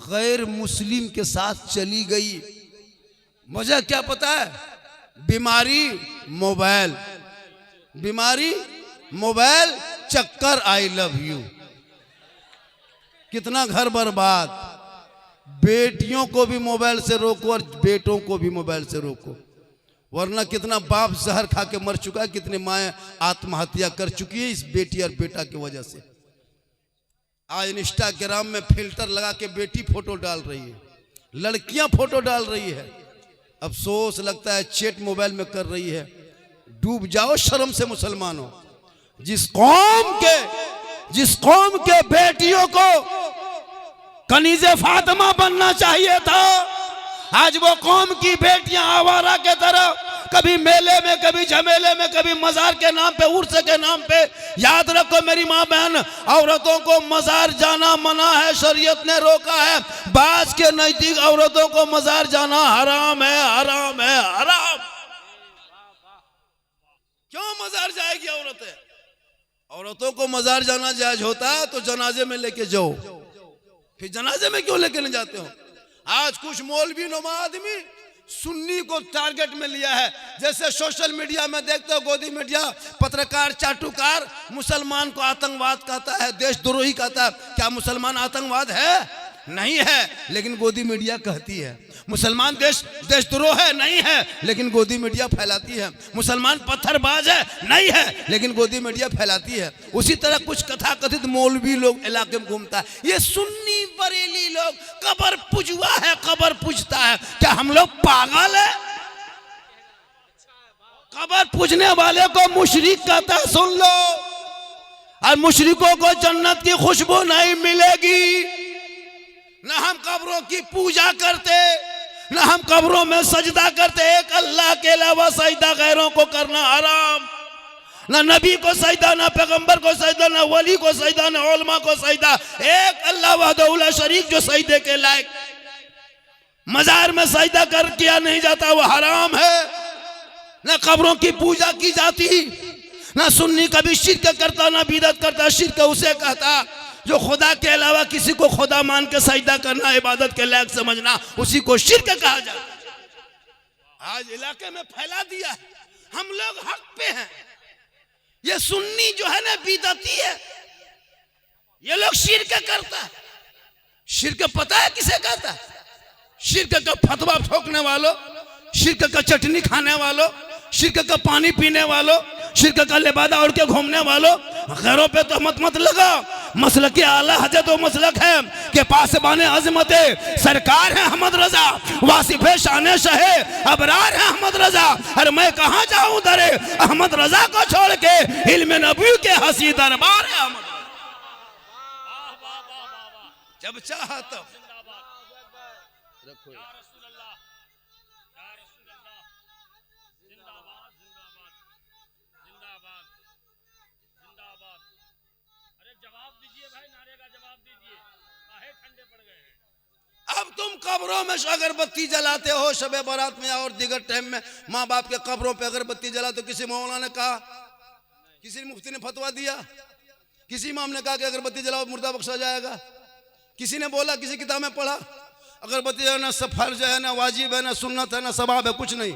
गैर मुस्लिम के साथ चली गई। वजह क्या पता है? बीमारी मोबाइल, बीमारी मोबाइल, चक्कर आई लव यू। कितना घर बर्बाद। बेटियों को भी मोबाइल से रोको और बेटों को भी मोबाइल से रोको, वरना कितना बाप जहर खा के मर चुका है, कितने माएँ आत्महत्या कर चुकी है इस बेटी और बेटा की वजह से। आज इंस्टाग्राम में फिल्टर लगा के बेटी फोटो डाल रही है, लड़कियां फोटो डाल रही है। अफसोस लगता है चैट मोबाइल में कर रही है। डूब जाओ शर्म से मुसलमानों। जिस कौम के बेटियों को कनीज़े फातिमा बनना चाहिए था, आज वो कौम की बेटियां आवारा के तरह, कभी मेले में, कभी झमेले में, कभी मजार के नाम पे, उर्स के नाम पे। याद रखो मेरी माँ बहन, औरतों को मजार जाना मना है, शरीयत ने रोका है। बाज के नजदीक औरतों को मजार जाना हराम है, हराम है, हराम। क्यों मजार जाएगी औरतें? औरतों को मजार जाना जायज होता तो जनाजे में लेके जाओ, फिर जनाजे में क्यों लेके नहीं जाते हो? आज कुछ मौलवी नुमा आदमी सुन्नी को टारगेट में लिया है। जैसे सोशल मीडिया में देखते हो, गोदी मीडिया, पत्रकार, चाटुकार मुसलमान को आतंकवाद कहता है, देशद्रोही कहता है। क्या मुसलमान आतंकवाद है? नहीं है, लेकिन गोदी मीडिया कहती है। मुसलमान देशद्रोह है? नहीं है, लेकिन गोदी मीडिया फैलाती है। मुसलमान पत्थरबाज है? नहीं है, लेकिन गोदी मीडिया फैलाती है। उसी तरह कुछ कथाकथित मौलवी लोग इलाके में घूमता है। ये सुन्नी बरेली लोग कब्र पुजवा है, कब्र पूजता है। क्या हम लोग पागल है? कब्र पूजने वाले को मुशरिक कहता है, सुन लो। और मुशरिकों को जन्नत की खुशबू नहीं मिलेगी। न हम कब्रों की पूजा करते, न हम कब्रों में सजदा करते। एक अल्लाह के अलावा सजदा गैरों को करना हराम। न नबी को सजदा, न पैगंबर को सजदा, न वली को सजदा, न उलमा को सजदा। एक अल्लाह वहदहू ला शरीक जो सजदे के लायक। मजार में सजदा कर किया नहीं जाता, वो हराम है। न कब्रों की पूजा की जाती, न सुन्नी कभी शिर्क करता, न बिदअत करता। शिर्क उसे कहता जो खुदा के अलावा किसी को खुदा मान के सजदा करना, इबादत के लायक समझना, उसी को शिर्क कहा जाता। आज इलाके में फैला दिया है। हम लोग हक पे हैं। ये सुन्नी जो है ना बिदअती है, ये लोग शिर्क करता है। शिर्क पता है किसे कहता है? शिर्क का फतवा ठोकने वालों, शिर्क का चटनी खाने वालों, शिरक का पानी पीने वालों, शिरक का लिबादा उड़ के घूमने वालों, गैरों पे तो मत लगा। मसलक के आला हजरत वो मसलक है कि पासबाने अजमत सरकार है अहमद रजा, वासिफ शान शहे अबरार है अहमद रजा। अरे मैं कहाँ जाऊं दरे अहमद रजा को छोड़ के, इल्म नबी के हसी दरबार है अहमद। जब चाहा तब रखो। अब तुम कब्रों में अगरबत्ती जलाते हो शबे बारात में और दीगर टाइम में, माँ बाप के कब्रों पे अगरबत्ती जला। तो किसी मौलाना ने कहा, किसी मुफ्ती ने फतवा दिया, किसी इमाम ने कहा कि अगरबत्ती जलाओ मुर्दा बख्शा जाएगा। किसी ने बोला, किसी किताब में पढ़ा अगरबत्ती है ना फर्ज है ना वाजिब है ना सुन्नत है ना सवाब है, कुछ नहीं।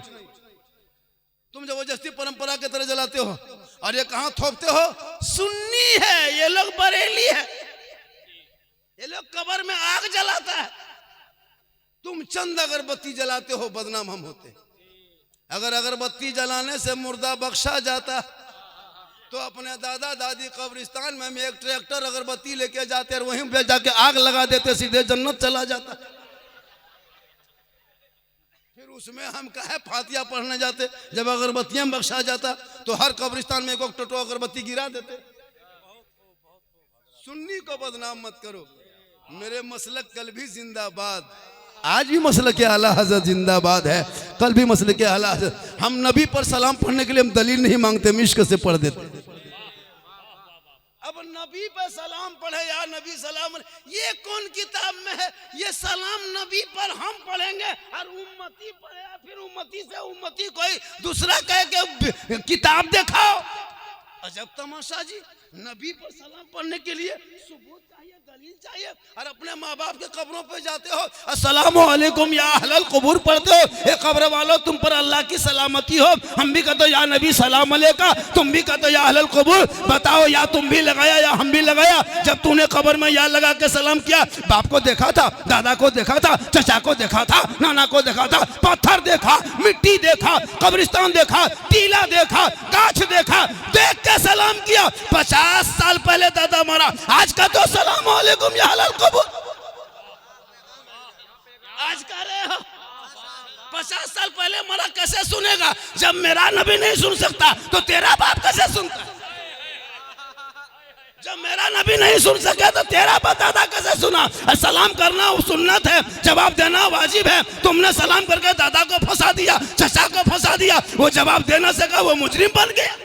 तुम जबरदस्ती परंपरा के तरह जलाते हो। और ये कहाँ थोपते हो? सुन्नी है ये लोग, बरेली है ये लोग, कब्र में आग जलाता है। तुम चंद अगरबत्ती जलाते हो, बदनाम हम होते। अगर अगरबत्ती जलाने से मुर्दा बख्शा जाता तो अपने दादा दादी कब्रिस्तान में एक ट्रैक्टर अगरबत्ती लेके जाते और वहीं पे जाके आग लगा देते, सीधे जन्नत चला जाता। फिर उसमें हम काहे फातिया पढ़ने जाते? जब अगरबत्तियां बख्शा जाता तो हर कब्रिस्तान में एक टोटो अगरबत्ती गिरा देते। सुन्नी को बदनाम मत करो। मेरे मसलक कल भी जिंदाबाद, आज भी मसलक के आला हज़रत जिंदाबाद है, कल भी मसलक के आला हज़रत। हम नबी पर सलाम पढ़ने के लिए हम दलील नहीं मांगते, मिश्क से पढ़ देते। अब नबी पर सलाम पढ़े या नबी सलाम, ये कौन किताब में है? ये सलाम नबी पर हम पढ़ेंगे और उम्मती पढ़े, फिर उम्मती से उम्मती कोई दूसरा कहे के किताब दिखाओ। अजब तमाशा जी। नबी पर सलाम पढ़ने के लिए सबूत चाहिए, दलील चाहिए, और अपने माँ बाप के कब्रों पे जाते हो अस्सलामु अलैकुम या अहलल कब्र पढ़ते हो। ए कब्र वालों, तुम पर अल्लाह की सलामती हो। हम भी कहते या नबी सलाम अलैका, तुम भी कहते या अहलल कब्र। बताओ, या तुम भी लगाया या हम भी लगाया? जब तूने कब्र में या लगा के सलाम किया, बाप को देखा था, दादा को देखा था, चचा को देखा था, नाना को देखा था, पत्थर देखा, मिट्टी देखा, कब्रिस्तान देखा, टीला देखा, गाछ देखा, देख के सलाम किया। 50 साल पहले दादा मरा, आज का तो सलाम अलैकुम या अहलल कब्र आज का रहे हो। 50 साल पहले मरा कैसे सुनेगा? जब मेरा नबी नहीं सुन सकता तो तेरा बाप कैसे सुनता? जब मेरा नबी नहीं सुन सके तो तेरा दादा कैसे सुना? सलाम करना सुन्नत है, जवाब देना वाजिब है। तुमने सलाम करके दादा को फंसा दिया, चचा को फंसा दिया, वो जवाब देना सका, वो मुजरिम बन गया।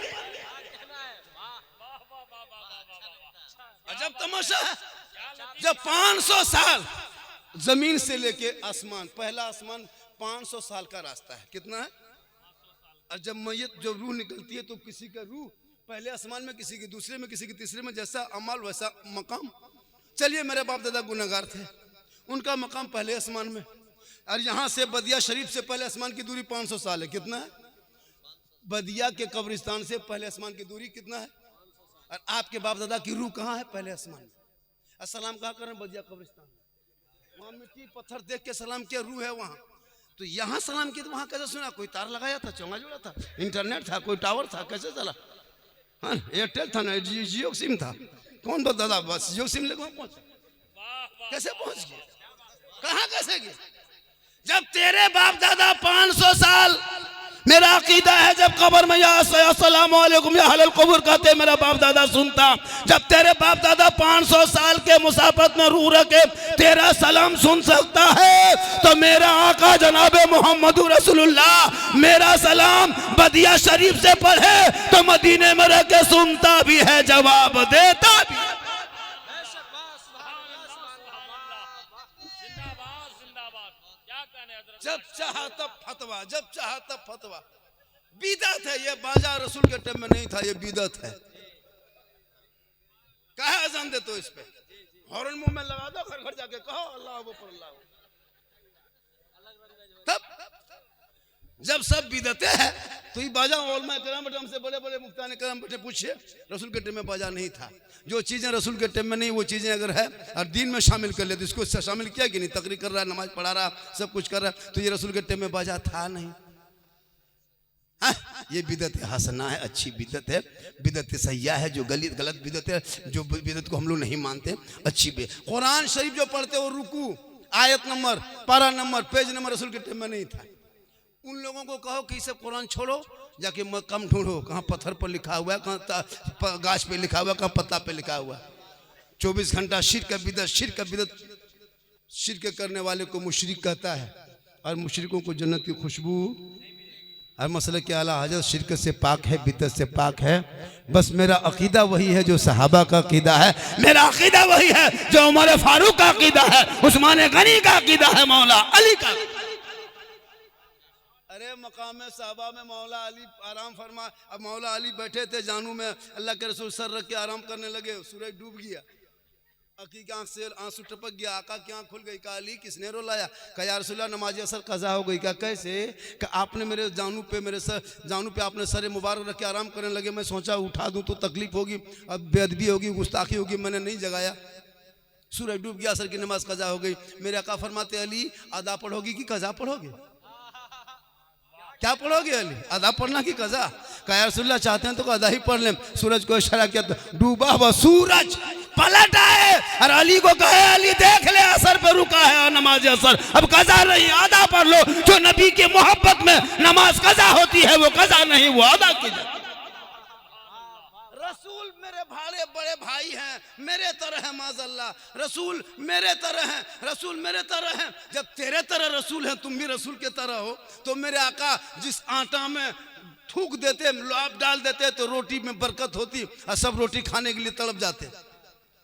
अजब तमाशा है। जब 500 साल जमीन से लेके आसमान, पहला आसमान 500 साल का रास्ता है, कितना है? और जब मैयत, जब रूह निकलती है तो किसी का रूह पहले आसमान में, किसी की दूसरे में, किसी की तीसरे में, जैसा अमल वैसा मकाम। चलिए, मेरे बाप दादा गुनहगार थे, उनका मकाम पहले आसमान में, और यहाँ से बदिया शरीफ से पहले आसमान की दूरी 500 साल है। कितना है? बदिया के कब्रिस्तान से पहले आसमान की दूरी कितना है? और आपके बाप दादा की रूह कहाँ है? पहले आसमान में। सलाम कहाँ करें? बदिया कब्रिस्तान। वहाँ मिट्टी पत्थर देख के सलाम किया, रूह है वहाँ। तो यहाँ सलाम किया तो वहाँ कैसे सुना? कोई तार लगाया था, चौंगा जोड़ा था, इंटरनेट था, कोई टावर था, कैसे चला? हाँ, एयरटेल था ना, जियो सिम था। कौन बता दादा? बस जियो सिम लेकर पहुंचा। कैसे पहुंच गया? कहाँ कैसे गया? जब तेरे बाप दादा 500 साल, मेरा अकीदा है, जब कब्र में या अस्सलामु अलैकुम या अहलल कब्र कहते मेरा बाप दादा सुनता। जब तेरे बाप दादा 500 साल के मुसाफत में रूह रखे तेरा सलाम सुन सकता है, तो मेरा आका जनाबे मोहम्मद रसूलुल्लाह मेरा सलाम बदिया शरीफ से पढ़े तो मदीने में रह के सुनता भी है, जवाब देता भी है। जब चाहा तब फतवा, जब चाहा तब फतवा। बिदअत है ये, बाजा रसूल के टाइम में नहीं था, ये बिदअत है। कहा अज़ान दे तो इस पे हॉर्न मुंह में लगा दो, घर घर जाके कहो अल्लाह अकबर अल्लाह। तब जब सब बिदअतें हैं तो ये बाजा उलमा किराम से बड़े बड़े मुफ्तान किराम बैठे पूछिए, रसूल के टाइम में बाजा नहीं था। जो चीज़ें रसूल के टाइम में नहीं, वो चीज़ें अगर है और दीन में शामिल कर ले तो इसको शामिल किया कि नहीं? तकरीर कर रहा है, नमाज पढ़ा रहा, सब कुछ कर रहा है, तो ये रसूल के टाइम में बाजा था नहीं। ये बिदत हसना है, अच्छी बिदत है, बिदत सैया है, जो गलत बिदत है, जो बिदत को हम लोग नहीं मानते, अच्छी कुरान शरीफ जो पढ़ते वो रुकू, आयत नंबर, पारा नंबर, पेज नंबर रसूल के टाइम में नहीं था। उन लोगों को कहो कि इसे कुरान छोड़ो, जाके कम ढूंढो, कहाँ पत्थर पर लिखा हुआ है, कहाँ गाछ पे लिखा हुआ है, कहाँ पत्ता पे लिखा हुआ है। 24 घंटा शिर्क बिदत शिर्क करने वाले को मुशरिक कहता है, और मुशरिकों को जन्नत की खुशबू। और मसले के आला हजरत शिर्क से पाक है, बिदत से पाक है। बस मेरा अकीदा वही है जो सहाबा का अकीदा है, मेरा अकीदा वही है जो उमर फारूक का अकीदा है, उस्मान गनी का अकीदा है, मौला अली का। अरे मकाम साहबा में मौला अली आराम फरमा। अब मौला अली बैठे थे जानू में, अल्लाह के रसूल सर रख के आराम करने लगे, सूरज डूब गया, अकी की आंख से आंसू टपक गया, आका की आंख खुल गई। कहा अली किसने रुलाया? कहा या रसूलल्लाह नमाज असर कज़ा हो गई। क्या कैसे? कि आपने मेरे जानू पे आपने सर मुबारक रख के आराम करने लगे, मैं सोचा उठा दूं तो तकलीफ होगी, अब बेअदबी होगी, गुस्ताखी होगी, मैंने नहीं जगाया। सूरज डूब गया, असर की नमाज कज़ा हो गई। मेरे आका फरमाते अली अदा पढ़ोगी कि कज़ा पढ़ोगे? क्या पढ़ोगे अली, अदा पढ़ना कि कज़ा? कहा रसूलल्लाह चाहते हैं तो अदा ही पढ़ लें। सूरज को इशारा किया तो डूबा हुआ सूरज पलट आए, और अली को कहे अली देख ले असर पे रुका है और नमाज असर, अब कज़ा नहीं अदा पढ़ लो। जो नबी की मोहब्बत में नमाज कज़ा होती है वो कज़ा नहीं, वो अदा की जाती। रसूल मेरे भाड़े बड़े भाई हैं, मेरे तरह है माज़अल्लाह, रसूल मेरे तरह हैं, रसूल मेरे तरह हैं। जब तेरे तरह रसूल हैं, तुम भी रसूल के तरह हो, तो मेरे आका जिस आटा में थूक देते, लौट डाल देते तो रोटी में बरकत होती और सब रोटी खाने के लिए तड़प जाते।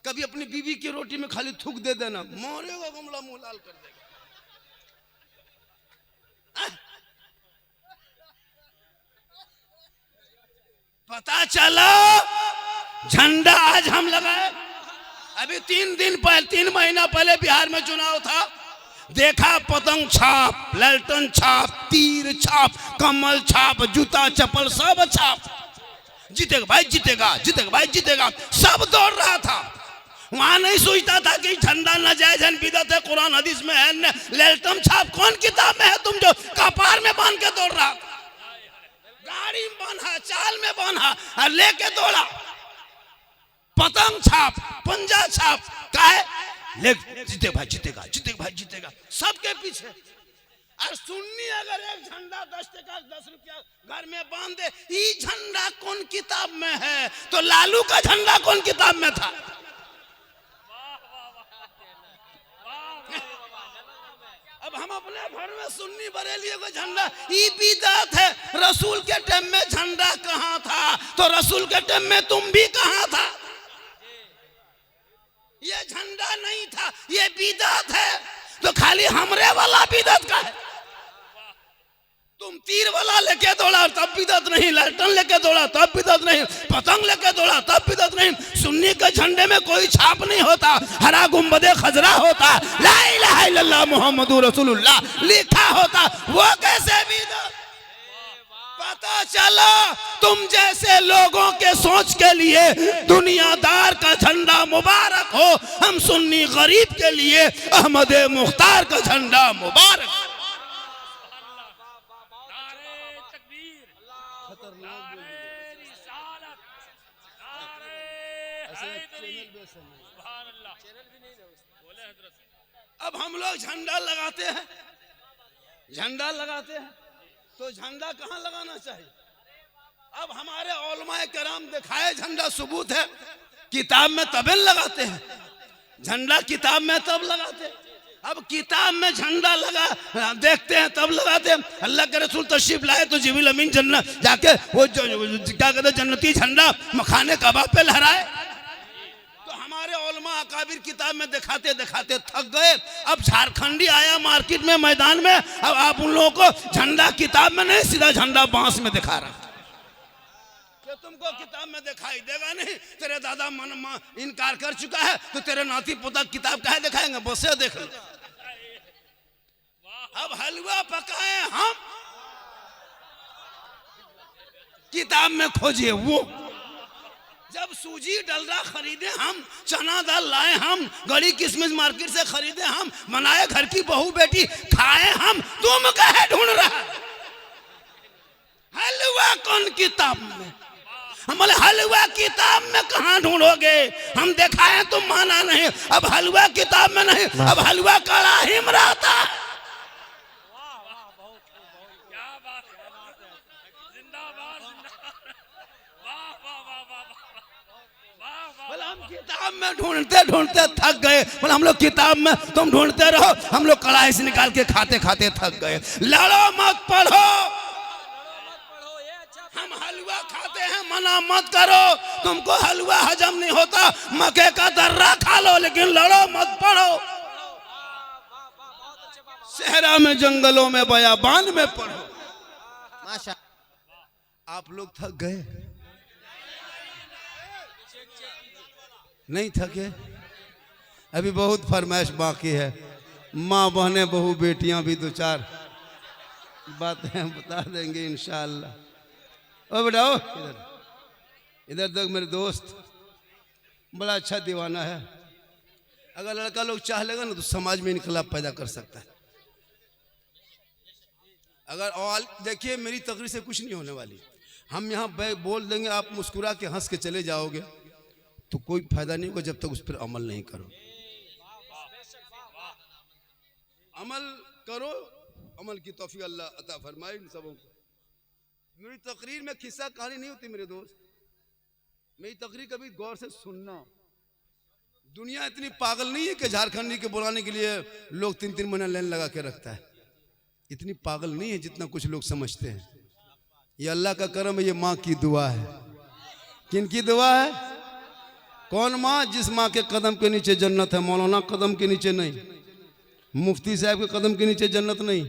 कभी अपनी बीवी की रोटी में खाली थूक दे देना, मोरेगा गुमला मुंह लाल कर देगा। पता चलो झंडा आज हम लगाए। अभी 3 महीना पहले बिहार में चुनाव था, देखा पतंग छाप, ललटन छाप, तीर छाप, कमल छाप, जूता चप्पल सब छाप, जीतेगा भाई जीतेगा, जीतेगा भाई जीतेगा, सब दौड़ रहा था। वहां नहीं सोचता था कि झंडा नाजायज है, बिदअत है, कुरान हदीस में है, ललटन छाप कौन किताब में है, तुम जो कपार में बांध के दौड़ रहा, गाड़ी में बांधा, चाल में बांधा और लेके दौड़ा। पतंग छाप, पंजा छाप, काहे ले जीते भाई जीतेगा, जीतेगा भाई जीतेगा, सबके पीछे। और सुन्नी अगर एक झंडा 10 टका 10 रुपया घर में बांध दे, ये झंडा कौन किताब में है, तो लालू का झंडा कौन किताब में था? अब हम अपने घर में सुन्नी बरेली को झंडा, ये बिदअत है। रसूल के टाइम में झंडा कहाँ था, तो रसूल के टाइम में तुम भी कहाँ था? ये झंडा नहीं था, ये बिदअत है। तो खाली हमरे वाला बिदअत का है। तुम तीर वाला लेके दौड़ा तब बिदअत नहीं, ललटन लेके दौड़ा तब बिदअत नहीं, पतंग लेके दौड़ा तब बिदअत नहीं। सुन्नी के झंडे में कोई छाप नहीं होता, हरा गुंबदे खजरा होता, ला इलाहा इल्लल्लाह मुहम्मदुर रसूलुल्लाह लिखा होता, वो कैसे बिदअत? पता चला तुम जैसे लोगों के सोच के लिए दुनियादार का झंडा मुबारक हो, हम सुन्नी गरीब के लिए अहमद मुख्तार का झंडा मुबारक। अब हम लोग झंडा लगाते हैं, झंडा लगाते हैं तो झंडा कहाँ लगाना चाहिए? अब हमारे उलमाए कराम दिखाए झंडा सबूत है, किताब में तब लगाते हैं, झंडा किताब में तब लगाते हैं। अब किताब में झंडा लगा देखते हैं तब लगाते हैं। अल्लाह के रसूल तशरीफ लाए तो जिब्रील अमीन जन्नत जाके वो क्या कहते जन्नती झंडा मखाने कबाब पे लहराए। तो हमारे उलमा अकाबिर किताब में दिखाते दिखाते थक गए। अब झारखंडी आया मार्केट में मैदान में, अब आप उन लोगों को झंडा किताब में नहीं, सीधा झंडा बांस में दिखा रहा। तुमको किताब में दिखाई देगा नहीं, तेरे दादा मन इनकार कर चुका है तो तेरे नाती पोता किताब काहे दिखाएंगे, बसे देख लो। अब हलवा पकाए हम, किताब में खोजिए वो। जब सूजी डलडा खरीदे हम, चना दाल लाए हम, गड़ी किशमिश मार्केट से खरीदे हम, बनाए घर की बहू बेटी खाए हम, तुम कहे ढूंढ रहा? हलवा कौन किताब में? हम बोले हलवा किताब में कहाँ ढूंढोगे, हम दिखाए तुम माना नहीं। अब हलवा किताब में नहीं, अब हलवा कड़ाही में रहता है। बोले हम किताब में ढूंढते ढूंढते थक गए। बोले हम लोग किताब में, तुम ढूंढते रहो, हम लोग कढ़ाई से निकाल के खाते खाते थक गए। लड़ो मत पढ़ो, हम हलवा खाते हैं, मना मत करो। तुमको हलवा हजम नहीं होता, मक्के का दर्रा खा लो, लेकिन लड़ो मत पढ़ो। सहरा में, जंगलों में, बयाबान में पढ़ो। माशा आप लोग थक गए? नहीं थके? अभी बहुत फरमाइश बाकी है। माँ बहने बहू बेटियां भी दो चार बातें बता देंगे इंशाअल्लाह। ओ बेटाओ इधर, इधर तक मेरे दोस्त बड़ा अच्छा दीवाना है। अगर लड़का लोग चाह लेगा ना तो समाज में इनकलाब पैदा कर सकता है। अगर देखिए मेरी तकरीर से कुछ नहीं होने वाली, हम यहाँ बोल देंगे, आप मुस्कुरा के हंस के चले जाओगे तो कोई फायदा नहीं होगा जब तक उस पर अमल नहीं करो। अमल करो, अमल की तौफीक अल्लाह अता फरमाए इन सबों को। मेरी तकरीर में किस्सा कहानी नहीं होती मेरे दोस्त, मेरी तकरीर कभी गौर से सुनना। दुनिया इतनी पागल नहीं है कि झारखंडी के बुलाने के लिए लोग 3-3 महीना लाइन लगा के रखता है। इतनी पागल नहीं है जितना कुछ लोग समझते हैं। ये अल्लाह का करम है, ये माँ की दुआ है। किन की दुआ है? कौन माँ? जिस माँ के कदम के नीचे जन्नत है। मौलाना कदम के नीचे नहीं, मुफ्ती साहब के कदम के नीचे जन्नत नहीं,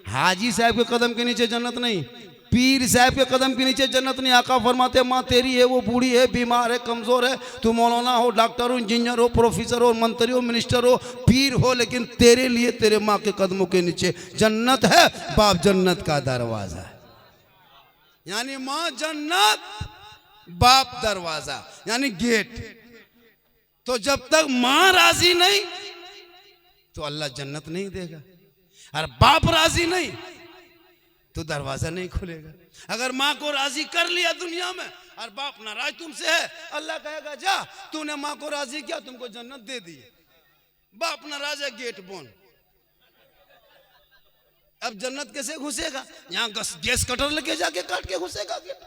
हाजी साहब के कदम के नीचे जन्नत नहीं, पीर साहब के कदम के नीचे जन्नत नहीं। आका फरमाते माँ तेरी है, वो बूढ़ी है, बीमार है, कमजोर है, तू मौलाना हो, डॉक्टर हो, इंजीनियर हो, प्रोफेसर हो, मंत्री हो, मिनिस्टर हो, पीर हो, लेकिन तेरे लिए तेरे माँ के कदमों के नीचे जन्नत है। बाप जन्नत का दरवाजा है, यानी माँ जन्नत, बाप दरवाजा यानी गेट। तो जब तक माँ राजी नहीं तो अल्लाह जन्नत नहीं देगा, और बाप राजी नहीं तो दरवाजा नहीं खुलेगा। अगर माँ को राजी कर लिया दुनिया में और बाप नाराज तुमसे है, अल्लाह कहेगा जा तूने माँ को राजी किया, तुमको जन्नत दे दी। बाप नाराज है, गेट बंद। अब जन्नत कैसे घुसेगा? यहाँ गैस कटर लेके जाके काट के घुसेगा गेट।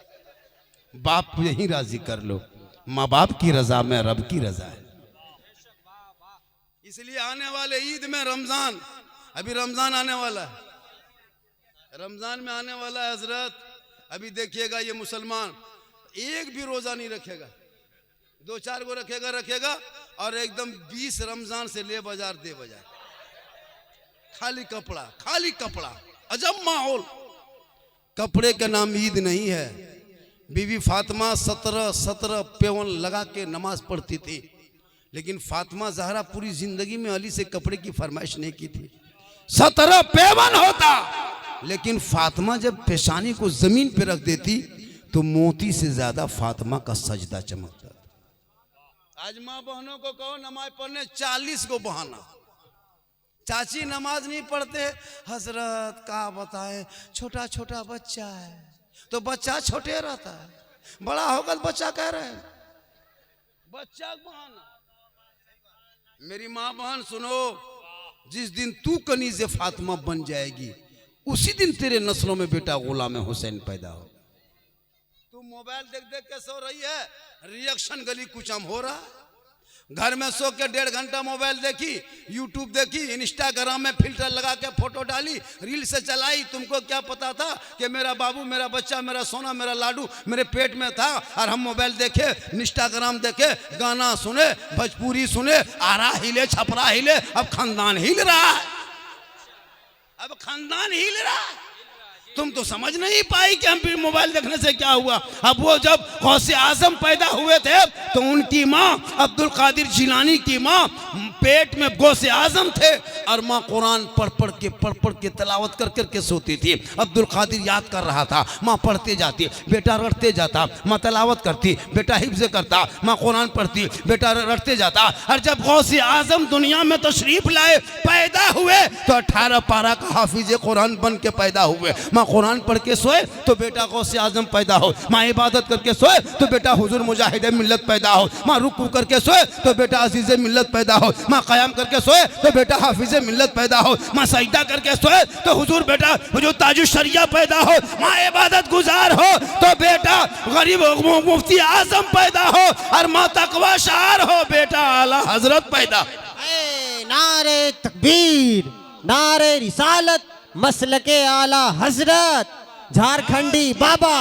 बाप यही राजी कर लो, माँ बाप की रजा में रब की रजा है। इसलिए आने वाले ईद में रमजान, अभी रमजान आने वाला है, रमजान में आने वाला है हजरत। अभी देखिएगा ये मुसलमान एक भी रोजा नहीं रखेगा, 2-4 को रखेगा और एकदम 20 रमजान से ले बाजार दे बाजार, खाली कपड़ा, अजब माहौल। कपड़े का नाम ईद नहीं है। बीवी फातिमा 17 पेवन लगा के नमाज पढ़ती थी, लेकिन फातिमा जहरा पूरी जिंदगी में अली से कपड़े की फरमाइश नहीं की थी। 17 पेवन होता, लेकिन फातिमा जब पेशानी को जमीन पे रख देती तो मोती से ज्यादा फातिमा का सजदा चमकता था। आज माँ बहनों को कहो नमाज पढ़ने, 40 को बहाना। चाची नमाज नहीं पढ़ते, हजरत का बताएं छोटा छोटा बच्चा है, तो बच्चा छोटे रहता है, बड़ा होगा बच्चा कह रहे हैं, बच्चा बहाना। मेरी माँ बहन सुनो, जिस दिन तू कनीज़े फातिमा बन जाएगी उसी दिन तेरे नस्लों में बेटा गुलाम हुसैन पैदा हो। तू मोबाइल देख देख के सो रही है, रिएक्शन गली कुचम हो रहा है। घर में सो के 1.5 घंटा मोबाइल देखी, यूट्यूब देखी, इंस्टाग्राम में फिल्टर लगा के फोटो डाली, रील से चलाई। तुमको क्या पता था कि मेरा बाबू, मेरा बच्चा, मेरा सोना, मेरा लाडू मेरे पेट में था, और हम मोबाइल देखे, इंस्टाग्राम देखे, गाना सुने, भोजपुरी सुने, आरा हिले, छपरा हिले, अब खानदान हिल रहा है, अब खानदान हिल रहा है। तुम तो समझ नहीं पाई कि हम फिर मोबाइल देखने से क्या हुआ। अब वो जब गौसे आजम पैदा हुए थे तो उनकी माँ, अब्दुल कादिर जिलानी की माँ पेट में गौसे आजम थे और माँ कुरान पढ़ पढ़ के तलावत कर कर के सोती थी। अब्दुल कादिर याद कर रहा था, माँ पढ़ते जाती, बेटा रटते जाता, माँ तलावत करती, बेटा हिफ्ज़ करता, माँ कुरान पढ़ती, बेटा रटते जाता। और जब गौसे आजम दुनिया में तशरीफ लाए, पैदा हुए, तो 18 पारा का हाफिज कुरान बन के पैदा हुए। माँ कुरान पढ़ के सोए तो बेटा गौसे आजम पैदा हो, माँ इबादत करके सोए तो बेटा हुजूर मुजाहिद मिल्लत पैदा हो, माँ रुकू करके सोए तो बेटा अजीज मिल्लत पैदा हो, माँ क़याम करके सोए तो बेटा हाफिज मिल्लत पैदा हो, माँ सजदा करके सोए तो हुजूर बेटा हुजूर ताजुश शरिया पैदा हो, माँ इबादत गुजार हो तो बेटा गरीब मुफ्ती आजम पैदा हो, और माँ तकवा शार हो बेटा आला हजरत पैदा। नारे तकबीर, नारे रिसालत, मसलके आला हजरत, झारखंडी बाबा।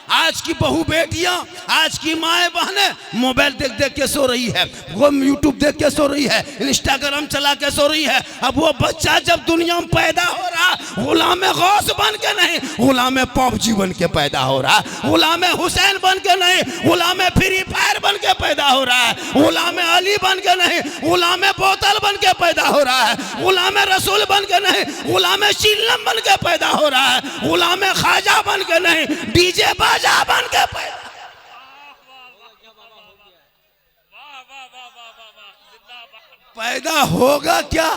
आज की बहू बेटियां, आज की माएँ बहनें मोबाइल देख देख के सो रही है, वो यूट्यूब देख के सो रही है, इंस्टाग्राम चला के सो रही है। अब वो बच्चा जब दुनिया में पैदा हो रहा, गुलाम गौस बन के नहीं, गुलाम पॉपजी बन के पैदा हो रहा, गुलाम हुसैन बन के नहीं, गुलाम फ्री फायर बन के पैदा हो रहा है, गुलाम अली बन के नहीं, गुलाम बोतल बन के पैदा हो रहा है, गुलाम रसूल बन के नहीं, गुलाम चिल्लम बन के पैदा हो रहा है, गुलाम ख्वाजा बन के नहीं, डीजे बाजा बन के पैदा होगा। क्या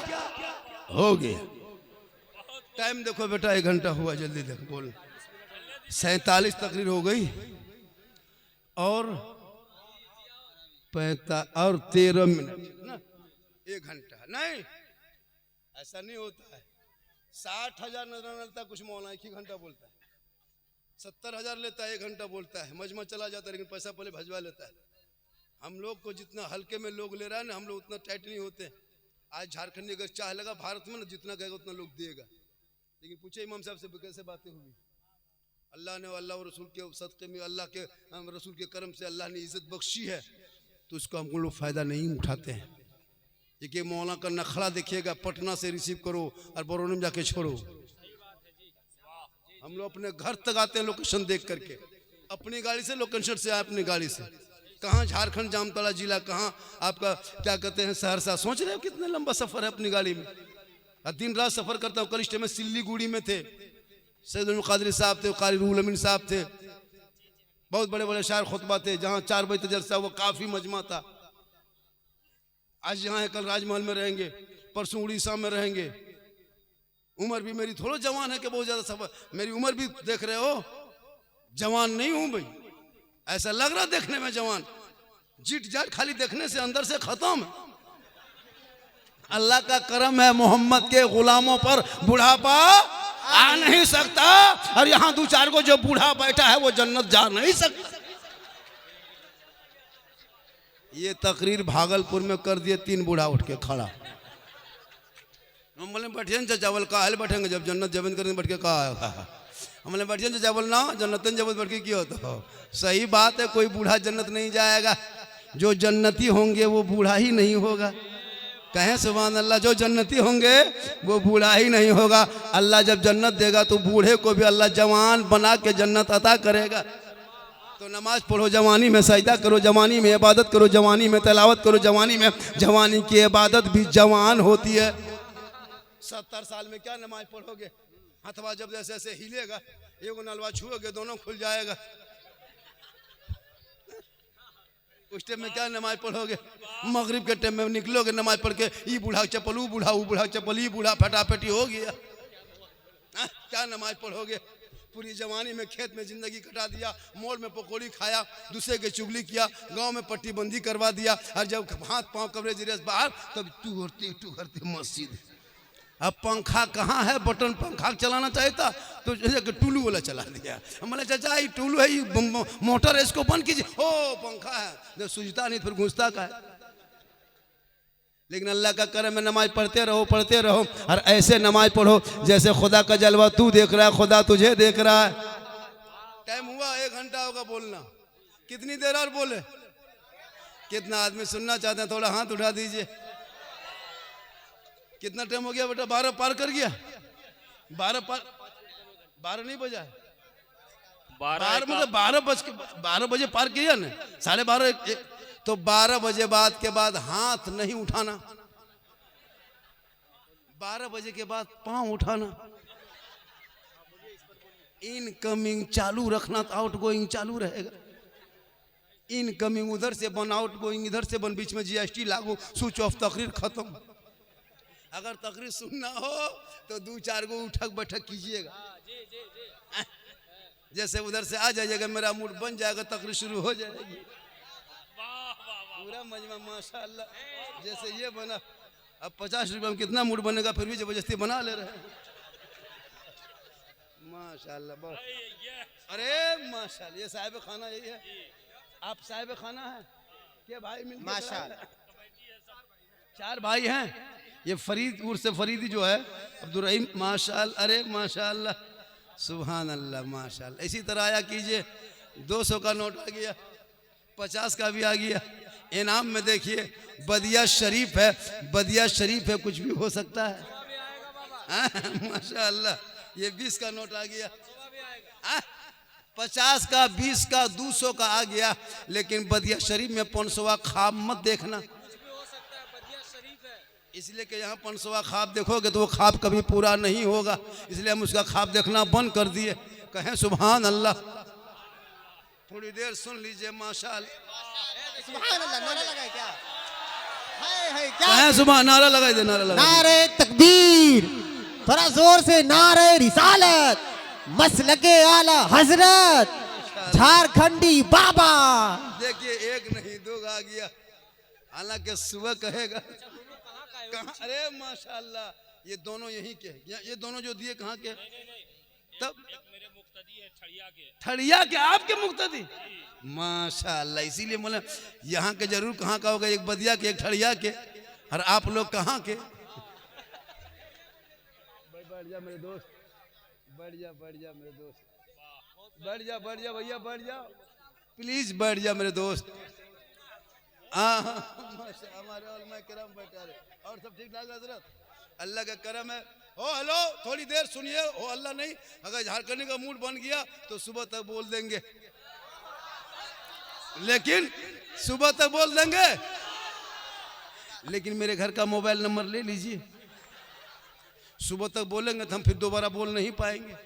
हो गया? टाइम देखो बेटा, 1 घंटा हुआ, जल्दी देखो, बोल। 47 तकरीर हो गई और 13 मिनट ना, 1 घंटा नहीं, ऐसा नहीं होता है। 60,000 नजर मिलता, कुछ मौलाना 1 ही घंटा बोलता है, 70,000 लेता है, 1 घंटा बोलता है, मजमा चला जाता है, लेकिन पैसा पहले भजवा लेता है। हम लोग को जितना हल्के में लोग ले रहा है ना, हम लोग उतना टाइट नहीं होते। आज झारखंड अगर चाह लगा भारत में ना, जितना कहेगा उतना लोग देगा। लेकिन पूछे इमाम साहब से कैसे बातें हुई, अल्लाह ने अल्लाह और रसूल के सदक़े में, अल्लाह के रसूल के करम से अल्लाह ने इज्जत बख्शी है, तो उसको हम लोग फ़ायदा नहीं उठाते हैं। देखिए मौलाना का नखड़ा देखिएगा, पटना से रिसीव करो और बरौनी में जाके छोड़ो। हम लोग अपने घर तक आते हैं लोकेशन देख करके, अपनी गाड़ी से, लोकेशन से आए अपनी गाड़ी से। कहाँ झारखंड जामताड़ा जिला, कहाँ आपका क्या कहते हैं सहरसा। सोच रहे हो कितना लंबा सफ़र है अपनी गाड़ी में। दिन रात सफ़र करता हूँ। कल इस टाइम में सिल्लीगुड़ी में थे, सैयद कादरी साहब थे, कारी रूहुल अमीन साहब थे, बहुत बड़े बड़े शायर खुतबा थे। जहाँ 4 बजे जलसा वो काफ़ी मजमा था। आज यहाँ है, कल राजमहल में रहेंगे, परसों उड़ीसा में रहेंगे। उम्र भी मेरी थोड़ा जवान है कि बहुत ज़्यादा सफ़र, मेरी उम्र भी देख रहे हो, जवान नहीं हूँ भाई, ऐसा लग रहा देखने में जवान। जिट जाट खाली देखने से अंदर से खत्म है। अल्लाह का करम है, मोहम्मद के गुलामों पर बुढ़ापा आ नहीं सकता, और यहाँ 2-4 को जो बूढ़ा बैठा है वो जन्नत जा नहीं सकता। ये तकरीर भागलपुर में कर दिए, 3 बूढ़ा उठ के खड़ा। हम बोले बैठे चावल का हल बैठेंगे, जब जन्नत जबन करेंगे बैठ के कहा हमने बैठे चावल ना जन्नतन जब बैठ के क्यों होता। सही बात है, कोई बूढ़ा जन्नत नहीं जाएगा। जो जन्नती होंगे वो बूढ़ा ही नहीं होगा। कहें सुभान अल्लाह, जो जन्नती होंगे वो बूढ़ा ही नहीं होगा। अल्लाह जब जन्नत देगा तो बूढ़े को भी अल्लाह जवान बना के जन्नत अता करेगा। तो नमाज पढ़ो जवानी में, सजदा करो जवानी में, इबादत करो जवानी में, तलावत करो जवानी में। जवानी की इबादत भी जवान होती है। 70 साल में क्या नमाज पढ़ोगे? हथवा जब जैसे ऐसे हिलेगा, एगो नलवा छुओगे दोनों खुल जाएगा। उस टाइम में क्या नमाज पढ़ोगे? मगरिब के टाइम में निकलोगे नमाज पढ़ के, ई बूढ़ा चप्पल, ऊ बूढ़ा, ऊ बूढ़ा चप्पल, ई बूढ़ा, फटाफटी हो गया। क्या नमाज पढ़ोगे? पूरी जवानी में खेत में जिंदगी कटा दिया, मोड़ में पकौड़ी खाया, दूसरे के चुगली किया, गांव में पट्टी बंदी करवा दिया, और जब हाथ पांव कवरेज रेस बाहर, तब टू करते मस्जिद। अब पंखा कहाँ है? बटन पंखा चलाना चाहिए था तो जैसे टुल्लू वाला चला दिया। हमने चाचा ये टुल्लू है, ये मोटर है, इसको बंद कीजिए। ओ पंखा है, जब सूझता नहीं फिर घुसता का है। लेकिन अल्लाह का करम में नमाज पढ़ते रहो, और ऐसे नमाज पढ़ो जैसे खुदा का जलवा तू देख रहा है, खुदा तुझे देख रहा है। टाइम हुआ, 1 घंटा होगा बोलना। कितनी देर और बोले? कितना आदमी सुनना चाहते हैं? थोड़ा हाथ उठा दीजिए। कितना टाइम हो गया बेटा? 12 पार कर गया। 12 नहीं बजा, 12 बजे पार किया ना, 12:30। तो 12 बजे बाद के बाद हाथ नहीं उठाना। 12 बजे के बाद पाँव उठाना, इनकमिंग चालू रखना तो आउटगोइंग चालू रहेगा। इनकमिंग उधर से बन, आउटगोइंग इधर से बन, बीच में जीएसटी लागू, स्विच ऑफ, तकरीर खत्म। अगर तकरीर सुनना हो तो 2-4 गो उठक बैठक कीजिएगा। जैसे उधर से आ जाइएगा, मेरा मूड बन जाएगा, तकरीर शुरू हो जाएगी। पूरा मजमा माशाअल्लाह। जैसे ये बना, अब 50 रुपये में कितना मूड बनेगा, फिर भी जबरदस्ती बना ले रहे हैं। माशाअल्लाह बहुत। अरे माशाअल्लाह, ये साहिब खाना यही है। आप साहिब खाना है क्या भाई? मिल माशाअल्लाह। 4 भाई हैं। ये फरीद उर्स फरीदी जो है अब्दुल रहीम, माशाअल्लाह। अरे माशाअल्लाह, सुभान अल्लाह, माशाअल्लाह। इसी तरह आया कीजिए। 200 का नोट आ गया, 50 का भी आ गया। इनाम में देखिए बदिया शरीफ है, बदिया शरीफ है, कुछ भी हो सकता है। माशाअल्लाह। ये 20 का नोट आ गया, 50 का, 20 का, 200 का आ गया। लेकिन बदिया शरीफ में 500 ख्वाब मत देखना, इसलिए कि यहाँ 500 ख्वाब देखोगे तो वो ख्वाब कभी पूरा नहीं होगा। इसलिए हम उसका ख्वाब देखना बंद कर दिए। कहें सुभान अल्लाह। थोड़ी देर सुन लीजिए माशाअल्लाह। सुभान अल्लाह। नारा लगाए क्या? हाय क्या? कहें सुभान, नारा लगाई दे, नारा लगाई। नारे तकबीर, थोड़ा जोर से। नारे रिसालत, मसलके आला हजरत, झारखंडी बाबा। देखिए 1 नहीं 2 आ गया, हालांकि सुबह कहेगा कहाँ। अरे माशाअल्लाह, ये दोनों यहीं के, ये दोनों जो दिए कहाँ के? तब मेरे मुक्तदी है ठड़िया के, आपके मुक्तदी। माशाअल्लाह। इसीलिए बोले यहाँ के जरूर कहाँ का होगा, एक बदिया के, एक ठड़िया के, और आप लोग कहाँ के? बैठ जा मेरे दोस्त, बैठ जा, बैठ जा मेरे दोस्त, बैठ जा, बैठ जा भैया, बैठ जा प्लीज, बैठ जा मेरे दोस्त। हाँ हमारे उलमा करम बैठा रहे, और सब ठीक ठाक हजरत, अल्लाह का करम है। ओ हेलो, थोड़ी देर सुनिए। ओ अल्लाह नहीं, अगर झारखंडी का मूड बन गया तो सुबह तक बोल देंगे, लेकिन सुबह तक बोल देंगे। लेकिन मेरे घर का मोबाइल नंबर ले लीजिए, सुबह तक बोलेंगे तो हम फिर दोबारा बोल नहीं पाएंगे।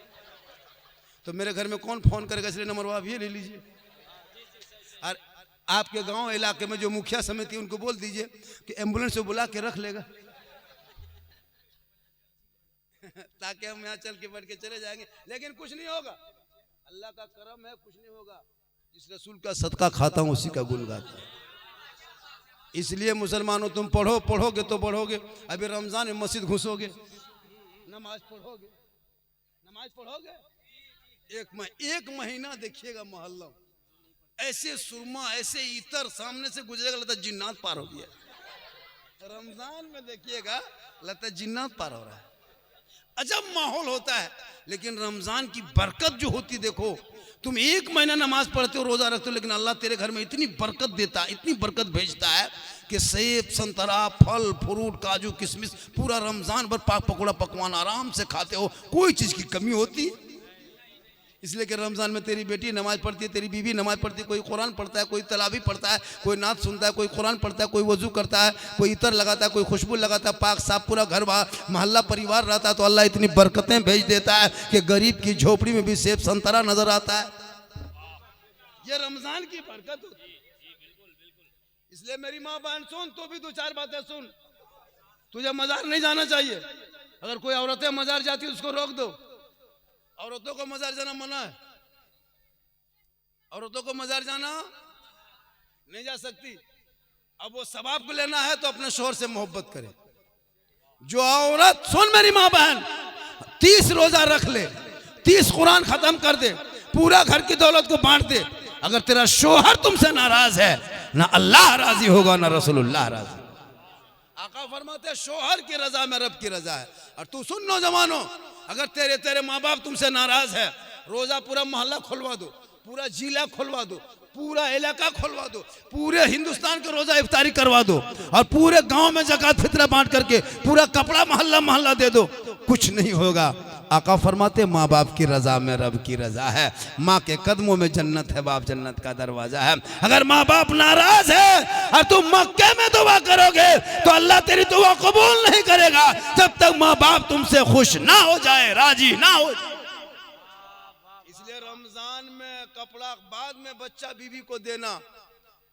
तो मेरे घर में कौन फोन करेगा, इसलिए नंबर आप ये ले लीजिए। और आपके गांव इलाके में जो मुखिया समिति उनको बोल दीजिए कि एम्बुलेंस से बुला के रख लेगा, ताकि हम यहाँ चल के बैठ के चले जाएंगे। लेकिन कुछ नहीं होगा, अल्लाह का करम है, कुछ नहीं होगा। जिस रसूल का सदका खाता हूँ उसी का गुण गाता हूँ। इसलिए मुसलमानों, तुम पढ़ो, पढ़ोगे तो बढ़ोगे। अभी रमजान में मस्जिद घुसोगे, नमाज पढ़ोगे, नमाज पढ़ोगे, एक महीना देखिएगा मोहल्ला ऐसे सुरमा, ऐसे इतर सामने से गुजरेगा, लगता जिन्नात पार हो गया। रमजान में देखिएगा लगता जिन्नात पार हो रहा है, अजब माहौल होता है। लेकिन रमजान की बरकत जो होती, देखो तुम 1 महीना नमाज पढ़ते हो, रोजा रखते हो, लेकिन अल्लाह तेरे घर में इतनी बरकत देता है, इतनी बरकत भेजता है कि सेब, संतरा, फल, फ्रूट, काजू, किशमिश, पूरा रमजान भर पाक पकौड़ा पकवान आराम से खाते हो, कोई चीज की कमी होती है। इसलिए कि रमजान में तेरी बेटी नमाज पढ़ती है, तेरी बीवी नमाज पढ़ती है, कोई कुरान पढ़ता है, कोई तलावी पढ़ता है, कोई नात सुनता है, कोई कुरान पढ़ता है, कोई वजू करता है, कोई इतर लगाता है, कोई खुशबू लगाता है, पाक साफ पूरा घर मोहल्ला परिवार रहता है। तो अल्लाह इतनी बरकतें भेज देता है कि गरीब की झोपड़ी में भी सेब संतरा नजर आता है। ये रमजान की बरकत होती है। इसलिए मेरी माँ बहन सुन, तो भी 2-4 बातें सुन। तुझे मजार नहीं जाना चाहिए। अगर कोई औरतें मजार जाती है उसको रोक दो। औरतों को मजार जाना मना है, औरतों को मजार जाना नहीं जा सकती। अब वो सवाब को लेना है तो अपने शोहर से मोहब्बत करे। जो औरत, सुन मेरी माँ बहन, 30 रोजा रख ले, 30 कुरान खत्म कर दे, पूरा घर की दौलत को बांट दे, अगर तेरा शोहर तुमसे नाराज है, ना अल्लाह राजी होगा ना रसूलुल्लाह राजी। आका फरमाते हैं शोहर की रजा में रब की रजा है। और तू सुन नौजवानों, अगर तेरे माँ बाप तुमसे नाराज है, रोजा पूरा मोहल्ला खुलवा दो, पूरा जिला खुलवा दो, पूरा इलाका खुलवा दो, पूरे हिंदुस्तान के रोजा इफ्तारी करवा दो, और पूरे गांव में ज़कात फितरा बांट करके पूरा कपड़ा मोहल्ला दे दो। कुछ नहीं होगा। आका फरमाते माँ बाप की रजा में रब की रजा है, माँ के कदमों में जन्नत है, बाप जन्नत का दरवाजा है। अगर माँ बाप नाराज है और तुम मक्के में दुआ करोगे तो अल्लाह तेरी दुआ कबूल नहीं करेगा जब तक माँ बाप तुमसे खुश ना हो जाए, राजी ना हो जाए। इसलिए रमजान में कपड़ा बाद में बच्चा बीवी को देना,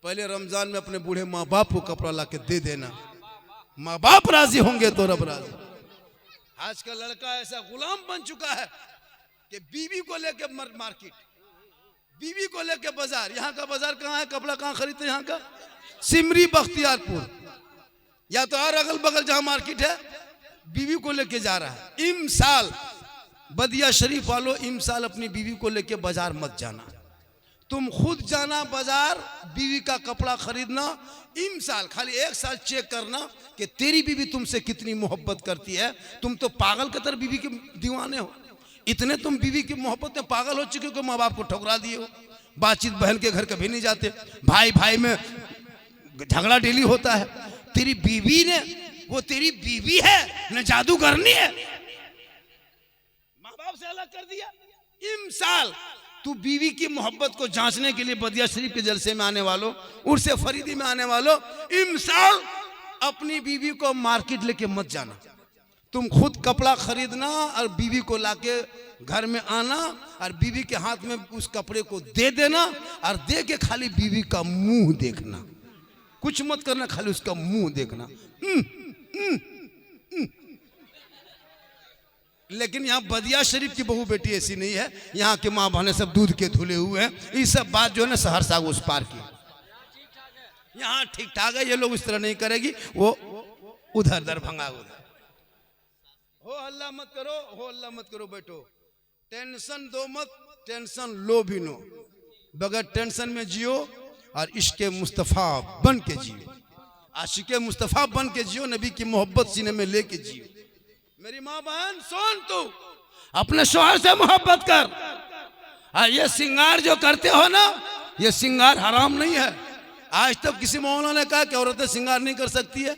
पहले रमजान में अपने बूढ़े माँ बाप को कपड़ा ला के दे देना। माँ बाप राजी होंगे तो रब राजी। आज का लड़का ऐसा गुलाम बन चुका है कि बीवी को लेके मार्केट, बीवी को लेके बाजार। यहाँ का बाजार कहाँ है, कपड़ा कहाँ खरीदते हैं? यहाँ का सिमरी बख्तियारपुर, या तो और अगल बगल जहाँ मार्केट है, बीवी को लेके जा रहा है। इमसाल बदिया शरीफ वालों, इमसाल अपनी बीवी को लेके बाजार मत जाना, तुम खुद जाना बाजार, बीवी का कपड़ा खरीदना। इमसाल खाली एक साल चेक करना कि तेरी बीवी तुमसे कितनी मोहब्बत करती है। तुम तो पागल की तरह बीवी के दीवाने हो, इतने तुम बीवी की मोहब्बत में पागल हो चुके हो कि माँ बाप को ठुकरा दिए हो। बातचीत बहन के घर कभी नहीं जाते, भाई भाई में झगड़ा डेली होता है। तेरी बीवी ने, वो तेरी बीवी है न जादूगरनी है, माँ बाप से अलग कर दिया। इमसाल तू बीवी की मोहब्बत को जांचने के लिए बदिया शरीफ के जलसे में आने वालों, उर्से फरीदी में आने वालों, इमसाल अपनी बीवी को मार्केट लेके मत जाना। तुम खुद कपड़ा खरीदना और बीवी को लाके घर में आना और बीवी के हाथ में उस कपड़े को दे देना और दे के खाली बीवी का मुंह देखना, कुछ मत करना, खाली उसका मुंह देखना। लेकिन यहाँ बदिया शरीफ की बहू बेटी ऐसी नहीं है, यहाँ के माँ बहने सब दूध के धुले हुए हैं। ये सब बात जो है ना सहरसा उस पार की, यहाँ ठीक ठाक है। ये लोग इस तरह नहीं करेगी, वो उधर दरभंगा उधर। हो अल्लाह मत करो, हो अल्लाह मत करो बेटो, टेंशन दो मत, टेंशन लो भी नो, बगैर टेंशन में जियो और इश्क़ मुस्तफ़ा बन के जियो, आशिक़ मुस्तफ़ा बन के जियो, नबी की मोहब्बत सीने में लेके जियो। मेरी माँ बहन सुन, तू अपने शौहर से मोहब्बत कर। और ये सिंगार जो करते हो ना, ये सिंगार हराम नहीं है। आज तक किसी मौलाना ने कहा कि औरतें सिंगार नहीं कर सकती है।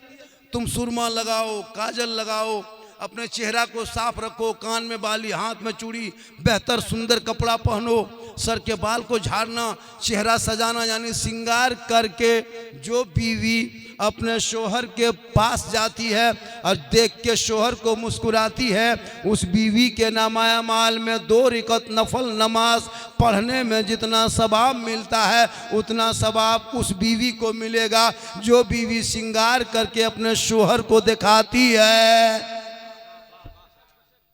तुम सुरमा लगाओ, काजल लगाओ, अपने चेहरा को साफ रखो, कान में बाली, हाथ में चूड़ी, बेहतर सुंदर कपड़ा पहनो, सर के बाल को झाड़ना, चेहरा सजाना, यानी सिंगार करके जो बीवी अपने शोहर के पास जाती है और देख के शोहर को मुस्कुराती है, उस बीवी के नामाया माल में 2 रकात नफल नमाज पढ़ने में जितना सवाब मिलता है उतना सवाब उस बीवी को मिलेगा जो बीवी सिंगार करके अपने शोहर को दिखाती है।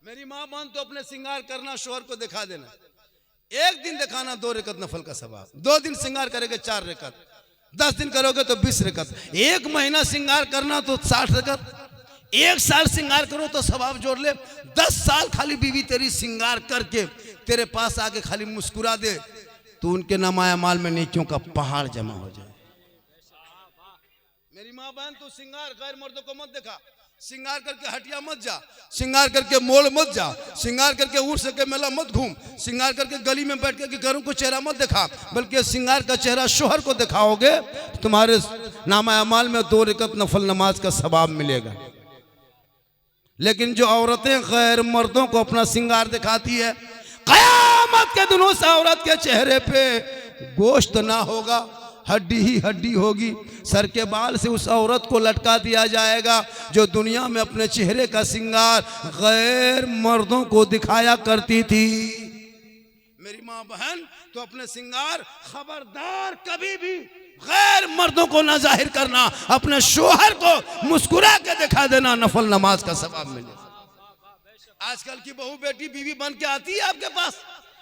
मेरी माँ बहन तो अपने सिंगार करना, शोहर को दिखा देना। एक दिन दिखाना 2 रकात नफल का सवाब, 2 दिन सिंगार करेंगे 4 रकात, 10 दिन करोगे तो 20 रकात, 1 महीना सिंगार करना तो 60 रकात, 1 साल सिंगार करो तो सवाब जोड़ ले। 10 साल खाली बीवी तेरी सिंगार करके तेरे पास आके खाली मुस्कुरा दे तो उनके नामाया माल में नेकियों का पहाड़ जमा हो जाए। मेरी माँ बहन तू सिंगार गैर मर्दों को मत दिखा, सिंगार करके हटिया मत जा, सिंगार करके मोड़ मत जा, सिंगार करके उर्स के मेला मत घूम, सिंगार करके गली में बैठ के घरों को चेहरा मत दिखा, बल्कि सिंगार का चेहरा शोहर को दिखाओगे तो तुम्हारे नामा अमाल में 2 रकात नफल नमाज का सवाब मिलेगा। लेकिन जो औरतें गैर मर्दों को अपना सिंगार दिखाती है, कयामत के दिन उस औरत के चेहरे पे गोश्त ना होगा, हड्डी ही हड्डी होगी। सर के बाल से उस औरत को लटका दिया जाएगा जो दुनिया में अपने चेहरे का सिंगार गैर मर्दों को दिखाया करती थी। मेरी माँ बहन तो अपने सिंगार खबरदार कभी भी गैर मर्दों को ना जाहिर करना, अपने शोहर को मुस्कुरा के दिखा देना, नफल नमाज का सवाब मिले। आजकल की बहू बेटी बीवी बन के आती है आपके पास,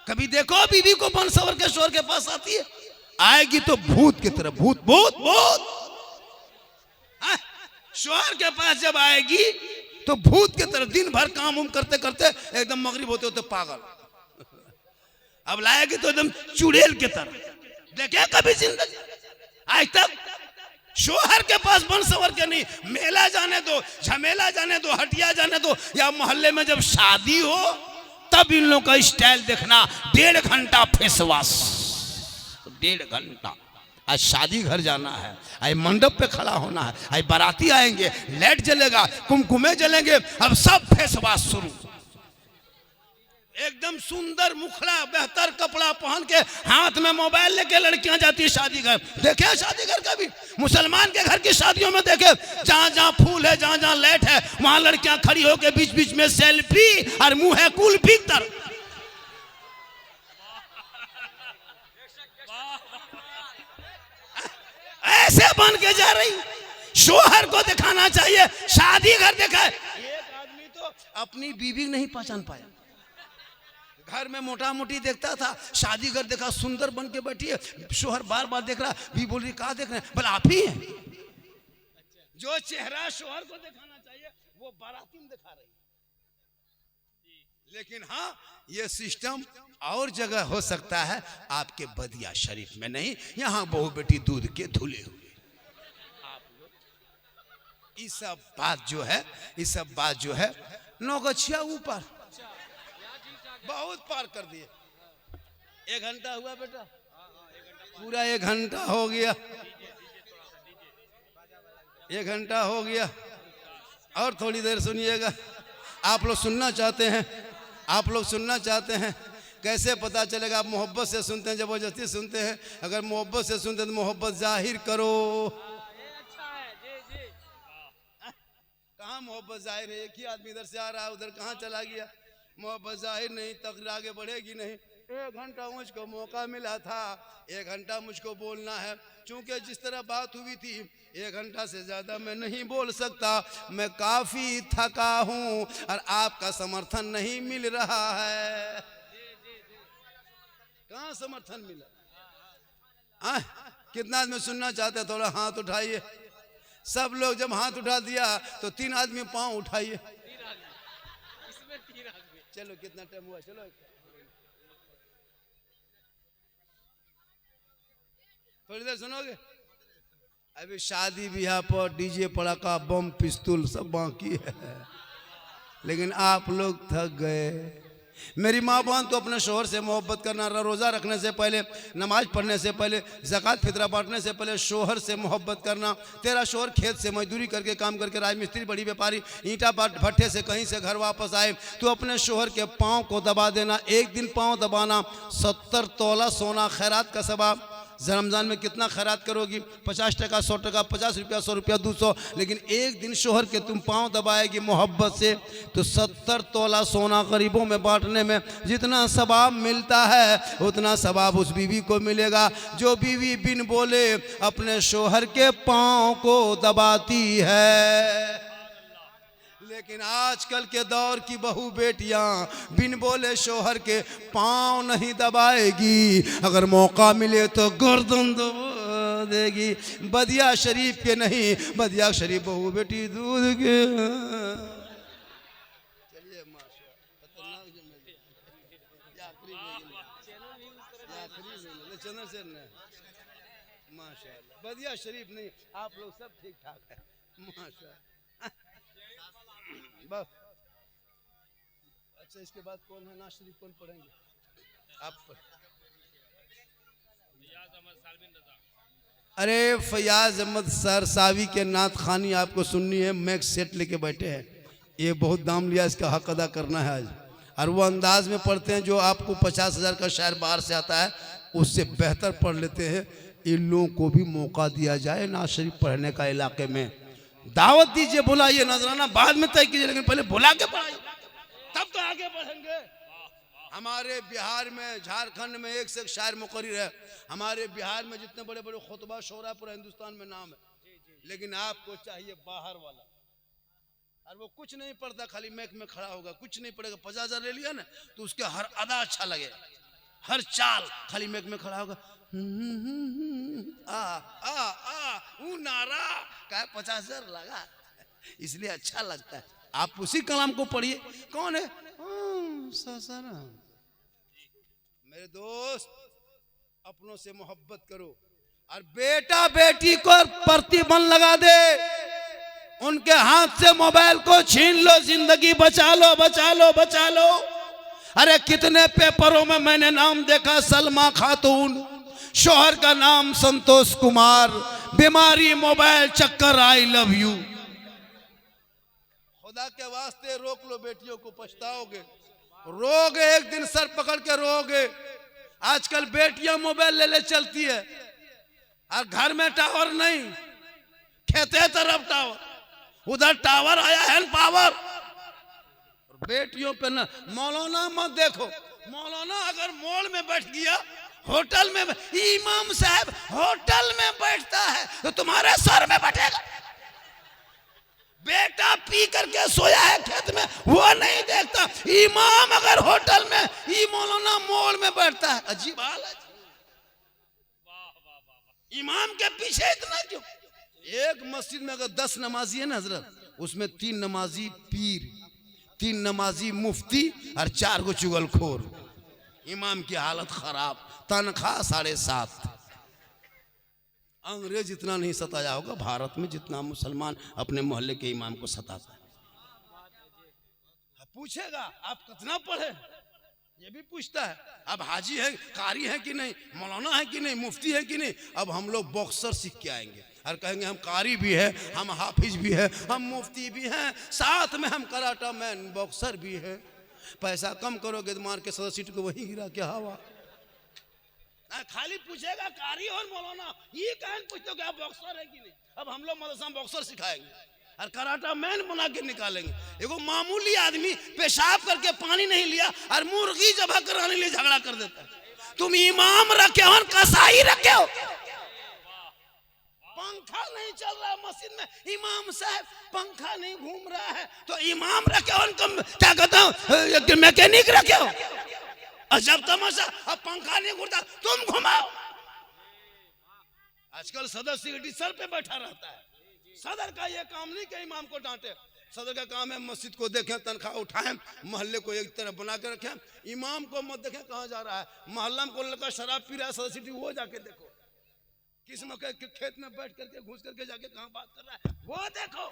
कभी देखो बीवी को बन सवर के शोहर के पास आती है, आएगी तो भूत की तरह, भूत भूत भूत। शोहर के पास जब आएगी तो भूत की तरह दिन भर काम उम करते करते एकदम मगरिब होते होते पागल, अब लाएगी तो एकदम चुड़ैल की तरह। देखे कभी जिंदगी आज तक शोहर के पास बन सवर के नहीं, मेला जाने दो, झमेला जाने दो, हटिया जाने दो, या मोहल्ले में जब शादी हो तब इन लोगों का स्टाइल देखना। 1.5 घंटा फेस वॉश, 1.5 घंटा आज शादी घर जाना है, आज मंडप पे खड़ा होना है, आज बाराती आएंगे, लाइट जलेगा, कुमकुमे जलेंगे, अब सब फेसवाश शुरू। एकदम सुंदर मुखड़ा बेहतर कपड़ा पहन के हाथ में मोबाइल लेके लड़कियां जाती है शादी घर। देखे शादी घर का भी मुसलमान के घर की शादियों में देखे, जहां जहां फूल है, जहां जहां लाइट है, वहां लड़कियां खड़ी होकर बीच बीच में सेल्फी और मुंह है कूल भीतर। ऐसे बन के जा रही, शोहर को दिखाना चाहिए शादी घर देखा। एक आदमी तो अपनी बीवी नहीं पहचान पाया, घर में मोटा मोटी देखता था, शादी घर देखा सुंदर बन के बैठी है, शोहर बार बार देख रहा, भी बोल रही कहा देख रहे हैं, बोला आप ही हैं। जो चेहरा शोहर को दिखाना चाहिए वो बाराती में दिखा रही। लेकिन हाँ, ये सिस्टम और जगह हो सकता है, आपके बदिया शरीफ में नहीं। यहाँ बहू बेटी दूध के धुले हुए आप लोग, ये सब बात जो है, ये सब बात जो है नौगछिया ऊपर बहुत पार कर दिए। 1 घंटा हुआ बेटा, पूरा 1 घंटा हो गया, 1 घंटा हो गया। और थोड़ी देर सुनिएगा, आप लोग सुनना चाहते हैं, आप लोग सुनना चाहते हैं। कैसे पता चलेगा? आप मोहब्बत से सुनते हैं, जबरदस्ती सुनते हैं। अगर मोहब्बत से सुनते हैं तो मोहब्बत जाहिर करो। कहाँ मोहब्बत जाहिर है? एक ही आदमी इधर से आ रहा है, उधर कहाँ चला गया? मोहब्बत जाहिर नहीं, तकरीर आगे बढ़ेगी नहीं। 1 घंटा मुझको मौका मिला था, 1 घंटा मुझको बोलना है। चूंकि जिस तरह बात हुई थी, 1 घंटा से ज्यादा मैं नहीं बोल सकता। मैं काफी थका हूं और आपका समर्थन नहीं मिल रहा है। कहाँ समर्थन मिला? कितना आदमी सुनना चाहते हैं? थोड़ा हाथ उठाइए। सब लोग जब हाथ उठा दिया तो 3 आदमी पांव उठाइए। चलो कितना टाइम हुआ? चलो थोड़ी देर सुनोगे? अभी शादी ब्याह पर डीजे पड़ाका बम पिस्तौल सब बाकी है, लेकिन आप लोग थक गए। मेरी माँ बहन तो अपने शोहर से मोहब्बत करना, रोज़ा रखने से पहले, नमाज पढ़ने से पहले, ज़कात फितरा बांटने से पहले शोहर से मोहब्बत करना। तेरा शोहर खेत से मजदूरी करके काम करके राजमिस्त्री, बड़ी व्यापारी, ईंटा भट्ठे से कहीं से घर वापस आए, तो अपने शोहर के पाँव को दबा देना। एक दिन पाँव दबाना 70 तोला सोना खैरात का सवाब। रमज़ान में कितना खैरात करोगी? 50 टका, 100 टका, 50 रुपया, 100 रुपया, 200। लेकिन एक दिन शोहर के तुम पाँव दबाएगी मोहब्बत से, तो 70 तोला सोना गरीबों में बांटने में जितना सवाब मिलता है, उतना सवाब उस बीवी को मिलेगा जो बीवी बिन बोले अपने शोहर के पाँव को दबाती है। लेकिन आजकल के दौर की बहू बेटियां बिन बोले शोहर के पाँव नहीं दबाएगी, अगर मौका मिले तो गर्दन दबा देगी। बदिया शरीफ के नहीं, बदिया शरीफ बहू बेटी दूध के। चलिए माशाल्लाह, बदिया शरीफ नहीं, आप लोग सब ठीक ठाक है माशाल्लाह। बस अच्छा, इसके बाद कौन है? नाज शरीफ कौन पढ़ेंगे आप? अरे फयाज अहमद सरसावी के नात खानी आपको सुननी है, मैक सेट लेके बैठे हैं। ये बहुत दाम लिया, इसका हक अदा करना है आज। और वो अंदाज में पढ़ते हैं जो आपको 50,000 का शायर बाहर से आता है उससे बेहतर पढ़ लेते हैं। इन लोगों को भी मौका दिया जाए नाज शरीफ पढ़ने का इलाके में। दावत दीजिए, बुलाइए, नजराना बाद में तय कीजिए, लेकिन पहले बुला के पढ़ाइए, तब तो आगे बढ़ेंगे। हमारे बिहार में, झारखंड में एक से एक शायर मुकर्रिर है। हमारे बिहार में जितने बड़े बड़े खुतबा शोरा पूरा हिंदुस्तान में नाम है। लेकिन आपको चाहिए बाहर वाला, और वो कुछ नहीं पढ़ता, खाली मैक में खड़ा होगा, कुछ नहीं पढ़ेगा। 50,000 ले लिया ना तो उसके हर अदा अच्छा लगे, हर चाल, खाली मैक में खड़ा होगा। नारा का 50,000 लगा, इसलिए अच्छा लगता है। आप उसी कलाम को पढ़िए। कौन है? सासाराम। मेरे दोस्त, अपनों से मोहब्बत करो और बेटा बेटी को प्रतिबंध लगा दे, उनके हाथ से मोबाइल को छीन लो, जिंदगी बचा लो, बचा लो, बचा लो। अरे कितने पेपरों में मैंने नाम देखा, सलमा खातून शोहर का नाम संतोष कुमार, बीमारी मोबाइल चक्कर, आई लव यू। खुदा के वास्ते रोक लो, बेटियों को पछताओगे, रोगे एक दिन, सर पकड़ के रोगे। आजकल बेटियां मोबाइल ले ले चलती है और घर में टावर नहीं, खेते तरफ टावर, उधर टावर आया है पावर। बेटियों पे ना मौलाना मत देखो, मौलाना अगर मॉल में बैठ गया, होटल में, इमाम साहब होटल में बैठता है तो तुम्हारे सर में बैठेगा। बेटा पी करके सोया है खेत में, वो नहीं देखता। इमाम अगर होटल में, ये मौलाना मॉल में बैठता है। अजीब हाल है। इमाम के पीछे इतना क्यों? एक मस्जिद में अगर 10 नमाजी है ना हजरत, उसमें 3 नमाजी पीर, 3 नमाजी मुफ्ती और 4 को चुगलखोर। इमाम की हालत खराब, तनख्वाह 7.5। अंग्रेज इतना नहीं सताया होगा भारत में जितना मुसलमान अपने मोहल्ले के इमाम को सताता है। पूछेगा आप कितना पढ़े, ये भी पूछता है। अब हाजी है, कारी है कि नहीं, मौलाना है कि नहीं, मुफ्ती है कि नहीं। अब हम लोग बॉक्सर सीख के आएंगे और कहेंगे हम कारी भी है, हम हाफिज भी है, हम मुफ्ती भी हैं, साथ में हम कराटा मैन बॉक्सर भी है। पैसा कम करोगे तो मार के 100 सीट को वही गिरा के हवा। खाली पूछेगा कारी और मौलाना, ये कहन पूछते हो कि आप बॉक्सर है कि नहीं। अब हम लोग मदरसा बॉक्सर सिखाएंगे और कराटा मैन बना के निकालेंगे। एगो मामूली आदमी पेशाब करके पानी नहीं लिया और मुर्गी जबा कराने लिए झगड़ा कर देता है। तुम इमाम रखे हो, कसाई रखे हो। पंखा नहीं चल रहा मस्जिद में, इमाम साहब पंखा नहीं घूम रहा है तो इमाम रखे हो, क्या कहता हूँ, मैकेनिक रखे हो। अजब तमाशा, अब पंखा नहीं घूमता तुम घुमाओ। आजकल सदर सिक्योरिटी सर पे बैठा रहता है। सदर का ये काम नहीं कि इमाम को डांटे, सदर का काम है मस्जिद को देखें, तनख्वाह उठाएं, मोहल्ले को एक तरह बना के रखें। इमाम को मत देखें कहाँ जा रहा है। मोहल्ला में कोई लड़का शराब पी रहा है, सदर सिटी वो जाके देखो, किस मौके के खेत में बैठ करके घुस करके जाके कहाँ बात कर रहा है वो देखो।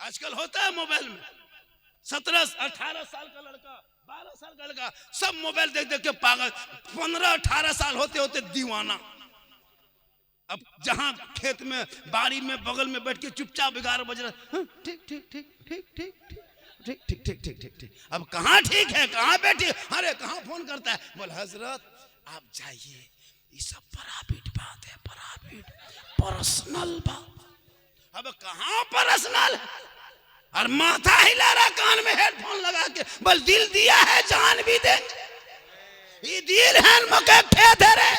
आजकल होता है मोबाइल में 17-18 साल का लड़का, 12 साल का लड़का, सब मोबाइल देख देख के पागल। 15-18 साल होते होते दीवाना। अब जहां खेत में, बाड़ी में, बगल में बैठ के चुपचाप 11 बज रहा, ठीक ठीक ठीक ठीक ठीक ठीक ठीक ठीक ठीक ठीक ठीक। अब कहाँ ठीक है, कहाँ बैठी, अरे कहाँ फोन करता है, बोल हजरत आप जाइए, ये सब प्राइवेट बात है, प्राइवेट पर्सनल बात। अब कहाँ पर्सनल है, और माथा हिला रहा कान में हेडफोन लगा के, बल दिल दिया है जान भी देंगे। ये दिल है मके खेत है रे,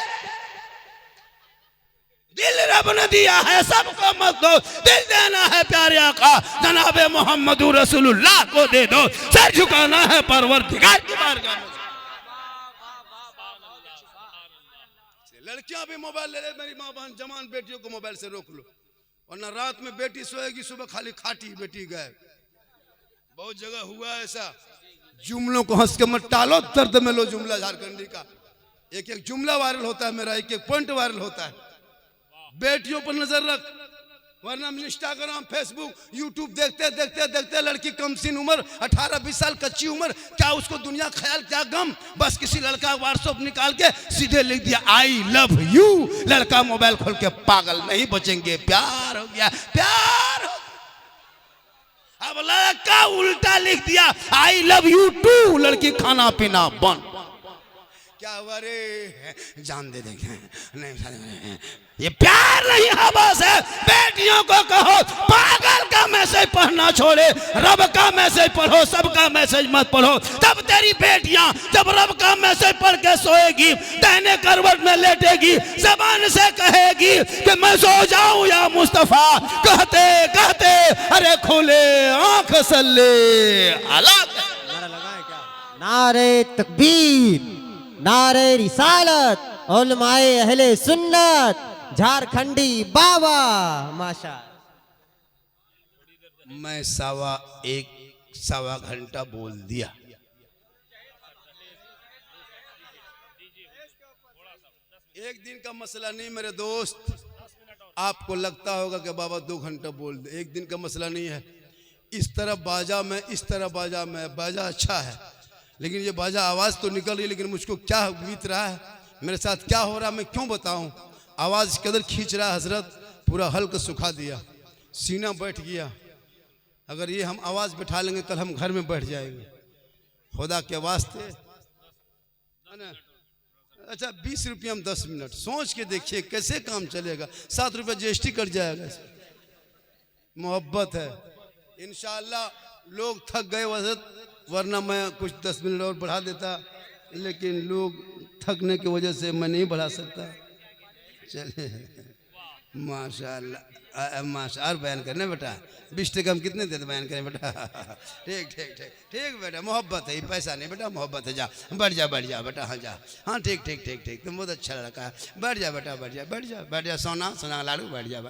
दिल रब ने दिया है सबको मत दो, दिल देना है प्यारे आका जनाबे मोहम्मद रसूलुल्लाह को दे दो, सर झुकाना है परवरदिगार की बारगाह में। लड़कियां भी मोबाइल ले ले, मेरी माँ बहन जवान बेटियों को मोबाइल से रोक लो, वरना रात में बेटी सोएगी, सुबह खाली खाटी बेटी गए। बहुत जगह हुआ ऐसा। जुमलों को हंस के मत टालो, दर्द में लो जुमला झारखंडी का। एक एक जुमला वायरल होता है मेरा, एक एक पॉइंट वायरल होता है। बेटियों पर नजर रख, वरना इंस्टाग्राम, फेसबुक, यूट्यूब देखते देखते देखते लड़की कम सीन उम्र, 18-20 साल कच्ची उम्र, क्या उसको दुनिया ख्याल, क्या गम, बस किसी लड़का व्हाट्सएप निकाल के सीधे लिख दिया आई लव यू। लड़का मोबाइल खोल के पागल, नहीं बचेंगे, प्यार हो गया, प्यार हो। अब लड़का उल्टा लिख दिया आई लव यू टू, लड़की खाना पीना बंद। क्या हुआ रे, जान दे देंगे, नहीं ये प्यार नहीं है, बस है। बेटियों को कहो पागल का मैसेज पढ़ना छोड़े, रब का मैसेज पढ़ो, सबका मैसेज मत पढ़ो। तब तेरी बेटियां जब रब का मैसेज पढ़ के सोएगी, दाहिने करवट में लेटेगी, जबान से कहेगी कि मैं सो जाऊं या मुस्तफा, कहते कहते अरे खुले आंख सल्ले अला। नारा लगाए क्या? नारे तकबीर, नारे रिसालत, उलमाए अहले सुन्नत, झारखंडी बाबा माशा। मैं 1.25 घंटा बोल दिया। एक दिन का मसला नहीं मेरे दोस्त। आपको लगता होगा कि बाबा 2 घंटा बोल दे, एक दिन का मसला नहीं है। इस तरह बाजा में, इस तरह बाजा में, बाजा अच्छा है लेकिन ये बाजा आवाज तो निकल रही है, लेकिन मुझको क्या बीत रहा है मेरे साथ क्या हो रहा मैं क्यों बताऊं। आवाज़ कदर खींच रहा हजरत, पूरा हल्क सुखा दिया, सीना बैठ गया। अगर ये हम आवाज़ बैठा लेंगे कल हम घर में बैठ जाएंगे। खुदा के वास्ते है ना। अच्छा 20 रुपये में 10 मिनट, सोच के देखिए कैसे काम चलेगा। 7 रुपये GST कट जाएगा। मोहब्बत है। इंशाअल्लाह लोग थक गए वरना मैं कुछ 10 मिनट और बढ़ा देता, लेकिन लोग थकने की वजह से मैं नहीं बढ़ा सकता। चलिए माशाअल्लाह माशा बयान करने बेटा 20 टका हम कितने देते बयान करें बेटा। ठीक ठीक ठीक ठीक बेटा, मोहब्बत है, पैसा नहीं बेटा, मोहब्बत है। जा बैठ जा बेटा। हाँ जा, हाँ ठीक ठीक ठीक ठीक, तुम बहुत अच्छा लड़का है। बैठ जा बेटा, बैठ जा सोना सोना लाडू, बैठ जा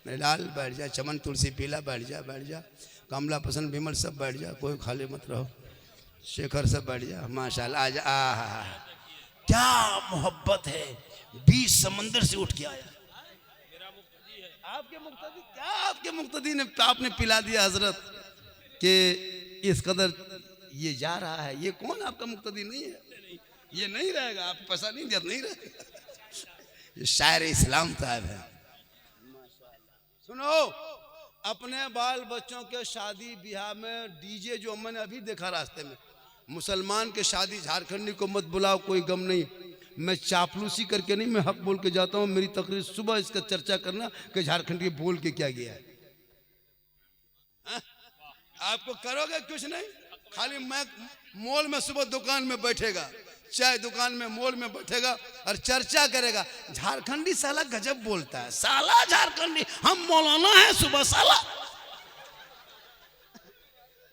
मेरे लाल, बैठ जा। चमन तुलसी पीला, बैठ जा। कमला पसंद विमल सब बैठ जा, कोई खाली मत रहो। शेखर सब बैठ जा। माशाल्लाह आज क्या मोहब्बत है। 20 समंदर से उठ के आया। आपके मुक्तदी क्या, आपके मुक्तदी ने आपने पिला दिया हजरत कि इस कदर ये जा रहा है। ये कौन आपका मुक्तदी नहीं है, ये नहीं रहेगा। आप पैसा नहीं दिया नहीं रहेगा। ये शायर इस्लाम साहब है। सुनो, अपने बाल बच्चों के शादी ब्याह में डीजे जो मैंने अभी देखा रास्ते में, मुसलमान के शादी झारखंडी को मत बुलाओ, कोई गम नहीं। मैं चापलूसी करके नहीं, मैं हक बोल के जाता हूँ। मेरी तकरीर सुबह इसका चर्चा करना कि झारखंड के बोल के क्या गया है। आपको करोगे कुछ नहीं, खाली मैं मॉल में सुबह दुकान में बैठेगा, चाय दुकान में मॉल में बैठेगा और चर्चा करेगा। झारखंडी साला गजब बोलता है, साला झारखंडी, हम मौलाना है सुबह साला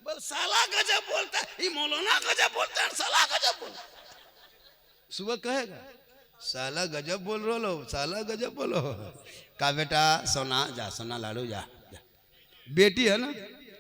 बस साला गजब बोलता है, ये मौलाना गजब बोलता है, साला गजब बोलता है। सुबह कहेगा साला गजब बोल रो, साला गजब बोलो। का बेटा सोना जा, सोना लाडू जा। बेटी है ना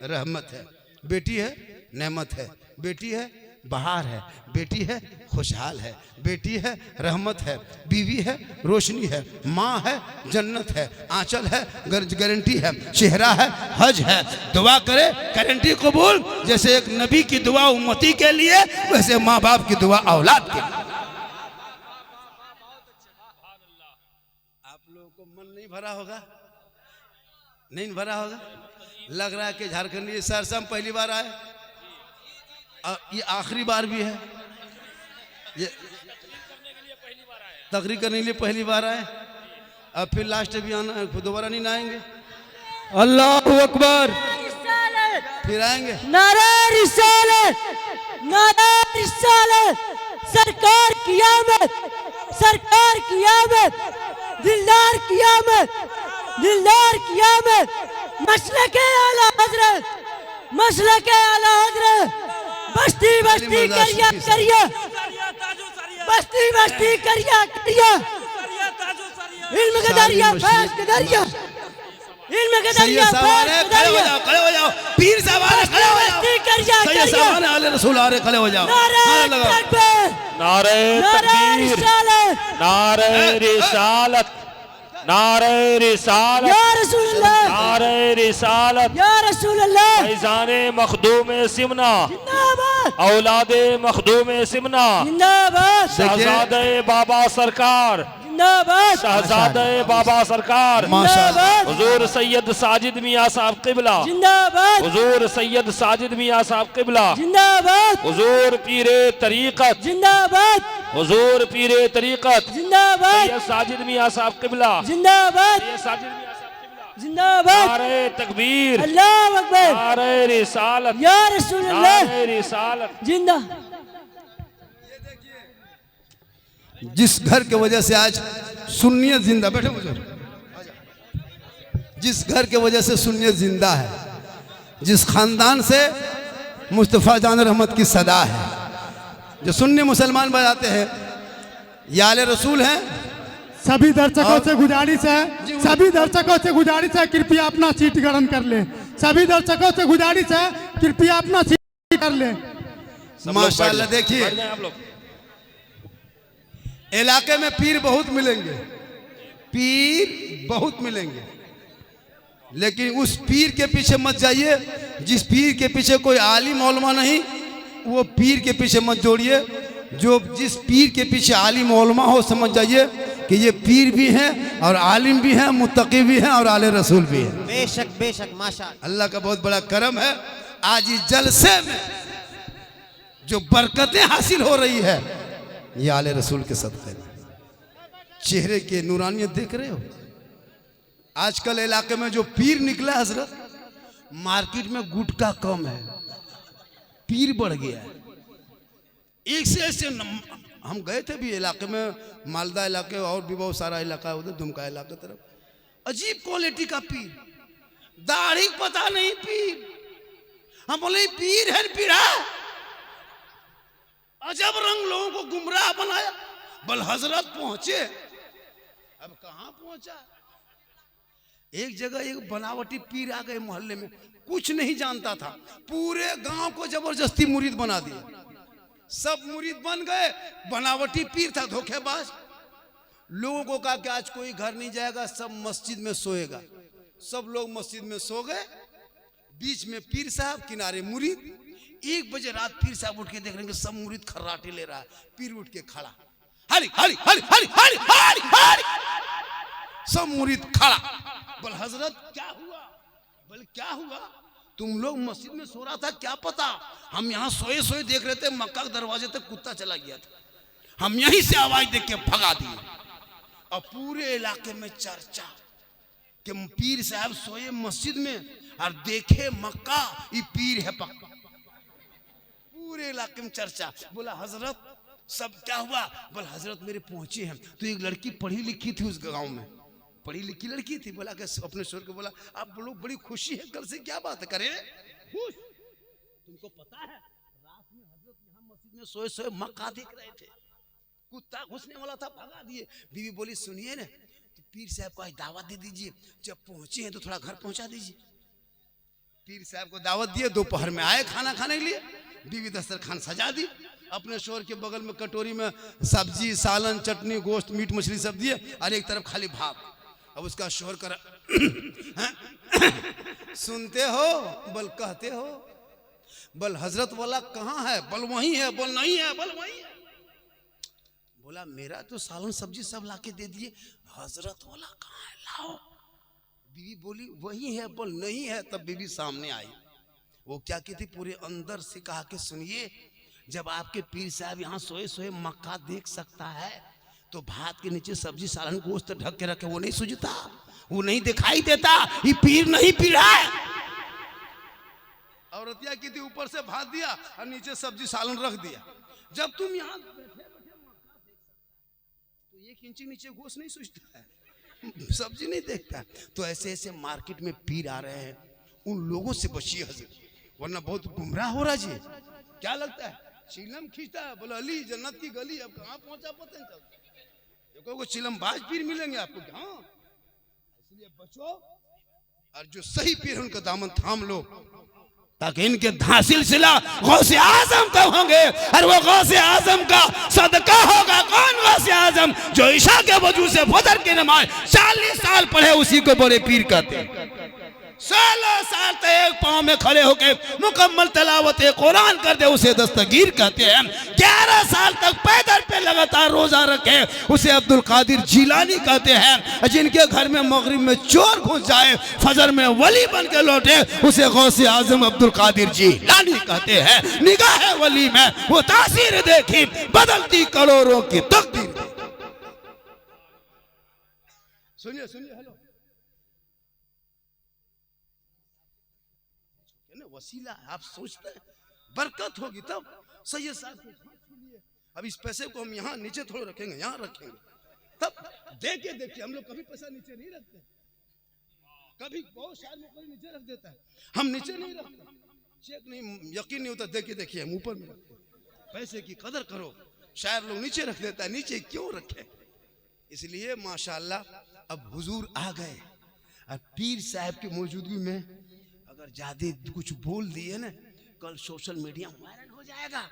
रहमत है, बेटी है नेमत है, बेटी है बहार है, बेटी है खुशहाल है, बेटी है रहमत है, बीवी है रोशनी है, माँ है जन्नत है, आंचल है गारंटी है, चेहरा है हज है। दुआ करे गारंटी कबूल। जैसे एक नबी की दुआ उम्मती के लिए, वैसे माँ बाप की दुआ औलाद के लिए। आप लोगों को मन नहीं भरा होगा, नहीं भरा होगा। लग रहा है कि झारखंडी सरसा में पहली बार आए, ये आखिरी बार भी है। ये तकरीर करने के लिए पहली बार आए, अब फिर लास्ट भी आना है, दोबारा नहीं आएंगे। अल्लाहु अकबर। फिर आएंगे। नारा रिसालत, नारा रिसालत, सरकार की आमद, सरकार की आमद, दिलदार की आमद, दिलदार की आमद। मसलके आला हजरत, मसलके आला हजरत। बस्ती बस्ती करिया करिया, बस्ती बस्ती करिया करिया। इल्म के दरिया फैज के दरिया, इल्म के दरिया फैज के दरिया। खड़े हो जाओ, पीर साहब आ रहे, खड़े हो जाओ। सैयद साहब आले रसूल आ रहे, खड़े हो जाओ। नारे तकबीर, नारे नारे तकबीर, रिसालत, नारे रिसालत, नारे रिसालत, या रसूल अल्लाह, नारे रिसालत। या रसूल अल्लाह। फैजाने मखदूम सिमना, जिंदाबाद, औलादे मखदूम सिमना, जिंदाबाद, शहजादे बाबा सरकार, जिंदाबाद, शहजादे बाबा सरकार, जिंदाबाद, हुजूर सैयद साजिद मियां साहब किबला, जिंदाबाद, हुजूर सैयद साजिद मियां साहब किबला, जिंदाबाद, हुजूर पीरे तरीकत, जिंदाबाद, हुजूर पीरे तरीकत, जिंदाबाद, सैयद साजिद मियां साहब किबला, जिंदाबाद, सैयद साजिद मियां साहब किबला। जिंदाबाद। नारे तकबीर, अल्लाहु अकबर, नारे रिसालत, या रसूल अल्लाह। नारे रिसालत। जिंदा। जिस घर के वजह से आज सुन्नियत जिंदा, बैठे मुझे, जिस घर के वजह से सुन्नियत जिंदा है, जिस खानदान से मुस्तफ़ा जान रहमत की सदा है, जो सुन्नी मुसलमान बजाते हैं, याले रसूल हैं। सभी दर्शकों से गुजारिश है, सभी दर्शकों से गुजारिश है कृपया अपना सीट ग्रहण कर ले। सभी दर्शकों से गुजारिश है कृपया अपना सीट कर ले। माशाल्लाह देखिए, इलाके में पीर बहुत मिलेंगे, पीर बहुत मिलेंगे, लेकिन उस पीर के पीछे मत जाइए जिस पीर के पीछे कोई आलिम मौलमा नहीं। वो पीर के पीछे मत जोड़िए जो जिस पीर के पीछे आलिम उलमा हो समझ जाइए कि ये पीर भी हैं और आलिम भी हैं, मुत्तकी भी हैं और आले रसूल भी हैं। बेशक माशाअल्लाह। अल्लाह का बहुत बड़ा करम है। आज इस जलसे में जो बरकतें हासिल हो रही है ये आले रसूल के सदक़े में। चेहरे के नूरानियत देख रहे हो। आजकल इलाके में जो पीर निकला हजरत, मार्केट में गुटखा कम है, पीर बढ़ गया है। एक से ऐसे हम गए थे भी इलाके में, मालदा इलाके और भी बहुत सारा इलाका है उधर, दुमका इलाके तरफ, अजीब क्वालिटी का पीर, दाढ़ी पता नहीं पीर। हम बोले पीर है पीरा, अजब रंग लोगों को गुमराह बनाया। बल हजरत पहुंचे, अब कहां पहुंचा, एक जगह एक बनावटी पीर आ गए मोहल्ले में, कुछ नहीं जानता था, पूरे गांव को जबरदस्ती मुरीद बना दिया। सब मुरीद बन गए, बनावटी पीर था, धोखेबाज। लोगों को कहा कि आज कोई घर नहीं जाएगा, सब मस्जिद में सोएगा। सब लोग मस्जिद में सो गए, बीच में पीर साहब, किनारे मुरीद। 1 बजे रात पीर साहब उठ के देख रहे हैं सब मुरीद खर्राटे ले रहा है। पीर उठ के खड़ा, हरी हरी हरी हरी हरी हरी हरी, सब मुरीद खड़ा। बोल हजरत क्या हुआ? बोले क्या हुआ? तुम लोग मस्जिद में सो रहा था, क्या पता, हम यहाँ सोए सोए देख रहे थे, मक्का के दरवाजे तक कुत्ता चला गया था, हम यहीं से आवाज देख के भगा दिए। और पूरे इलाके में चर्चा कि पीर साहब सोए मस्जिद में और देखे मक्का, ये पीर है पक्का। पूरे इलाके में चर्चा। बोला हजरत सब क्या हुआ? बोला हजरत मेरे पहुंचे हैं तो एक लड़की पढ़ी लिखी थी उस गांव में, पढ़ी लिखी लड़की थी। बोला कि अपने शोर को बोला आप लोग बड़ी खुशी है, कल से क्या बात करें खुश? तुमको पता है रात में हजरत यहाँ मस्जिद में सोए सोए मक्का देख रहे थे, कुत्ता घुसने वाला था, भगा दिए। बीवी बोली सुनिए ना, तो पीर साहब को आज दावत दे दीजिए, जब पहुंचे हैं तो थोड़ा घर पहुंचा दीजिए। पीर साहब को दावत दिए, दोपहर में आए खाना खाने के लिए। बीवी दस्तरखान सजा दी, अपने शोर के बगल में कटोरी में सब्जी, सालन, चटनी, गोश्त, मीट मछली सब दिए और एक तरफ खाली भात। अब उसका शोर कर सुनते हो? बल कहते हो? बल हजरत वाला कहाँ है? बल वही है। बल नहीं है, बल वही है। बोला मेरा तो सालन सब्जी सब लाके दे दिए, हजरत वाला कहाँ है, लाओ। बीवी बोली वही है। बल नहीं है। तब बीवी सामने आई, वो क्या कहती, पूरे अंदर से कहा कि सुनिए, जब आपके पीर साहब यहाँ सोए सोए मक्का देख सकता है तो भात के नीचे सब्जी सालन गोश्त ढक के रखे, वो नहीं सुझता, वो नहीं दिखाई देता, ये पीर नहीं पीड़ा है। औरतिया की थी ऊपर से भात दिया और नीचे सब्जी सालन रख दिया। जब तुम यहाँ तो 1 इंच नीचे गोश्त नहीं सुझता है, सब्जी नहीं देखता है। तो ऐसे ऐसे मार्केट में पीर आ रहे हैं, उन लोगों से बचिए हजरत, वरना बहुत गुमराह हो रहा जी। क्या लगता है चिलम खींचता है, बोला अली जन्नत की गली, अब कहाँ पहुंचा पता नहीं चलता। देखो चिलम बाज पीर मिलेंगे आपको, हाँ, इसलिए बचो और जो सही पीर है उनका दामन थाम लो, ताकि इनके सिलसिला गौसे आजम का होंगे। और वो गौसे आजम का सदका होगा। कौन गौसे आजम? जो ईशा के वजू से फजर की नमाज 40 साल पढ़े, उसी को बड़े पीर कहते हैं। 16 साल तक एक पांव में खड़े होकर मुकम्मल तलावत कुरान कर दे, उसे दस्तगीर कहते हैं। 11 साल तक पैदल पे लगातार रोजा रखे, उसे अब्दुल कादिर जिलानी कहते हैं। जिनके घर में मगरिब में चोर घुस जाए, फजर में वली बन के लौटे, उसे गौसे आजम अब्दुल कादिर जिलानी कहते हैं। निगाह वली में वो तासीर देखी, बदलती करोड़ों की तकदीर। सुनिए सुनिए, हेलो, वसीला आप सोचते हैं बरकत होगी तब। सैयद साहब को सुनिए, अब इस पैसे को हम यहाँ नीचे थोड़ा रखेंगे, यहाँ रखेंगे, तब देखिए देखिए, हम लोग कभी पैसा नीचे नहीं रखते, कभी बहुत शायद में कोई नीचे रख देता है, हम नीचे नहीं रखते। चेक नहीं, यकीन नहीं होता, देखिए देखिए हम ऊपर में रखते। पैसे की कदर करो, शायद लोग नीचे रख देता है, नीचे क्यों रखे? इसलिए माशाअल्लाह अब हुजूर आ गए और पीर साहब की मौजूदगी में अगर ज्यादा कुछ बोल दिए ना, कल सोशल मीडिया वायरल हो जाएगा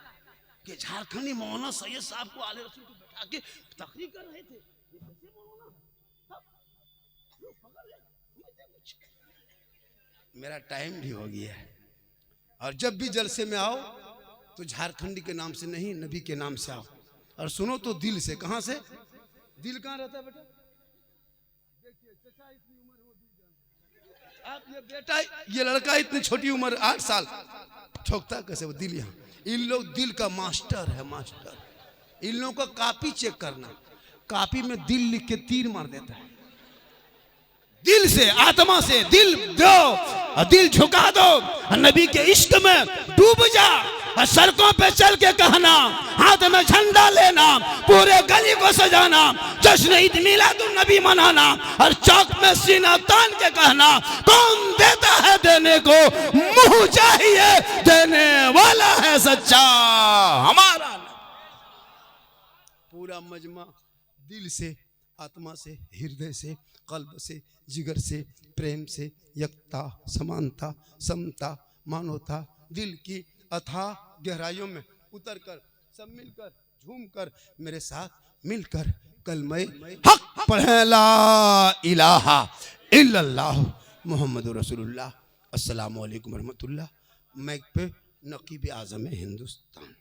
कि झारखंडी मौलाना सैयद साहब को आले रसूल को बैठा के तकरीर कर रहे थे। मेरा टाइम भी हो गया है और जब भी जलसे में आओ तो झारखंडी के नाम से नहीं, नबी के नाम से आओ। और सुनो तो दिल से। कहां से? दिल कहां रहता है बेटा? देखिए चचा इतनी उम्र हो, दिल आप ये बेटा, ये लड़का इतनी छोटी उम्र 8 साल, ठोकता कैसे वो दिल? यहाँ इन लोग दिल का मास्टर है, मास्टर। इन लोगों का कॉपी चेक करना, कॉपी में दिल लिख के तीर मार देता है। दिल से, आत्मा से दिल दो, दिल झुका दो, नबी के इश्क में डूब जा। सड़कों पे चल के कहना, हाथ में झंडा लेना, पूरे गली को सजाना, जश्न ईद मिलादुन नबी मनाना, और चौक में सीना तान के कहना, कौन देता है देने को, मुंह चाहिए देने वाला है सच्चा हमारा। पूरा मजमा दिल से, आत्मा से, हृदय से, कल्ब से, जिगर से, प्रेम से, एकता, समानता, समता, मानवता, दिल की अथाह गहराइयों में उतरकर सब मिलकर झूमकर मेरे साथ मिलकर कलमे हक पढ़े, ला इलाहा इल्लल्लाह मुहम्मदुर रसूलुल्लाह। अस्सलामु अलैकुम रहमतुल्लाह। मैक पे नकीब आज़म हिंदुस्तान।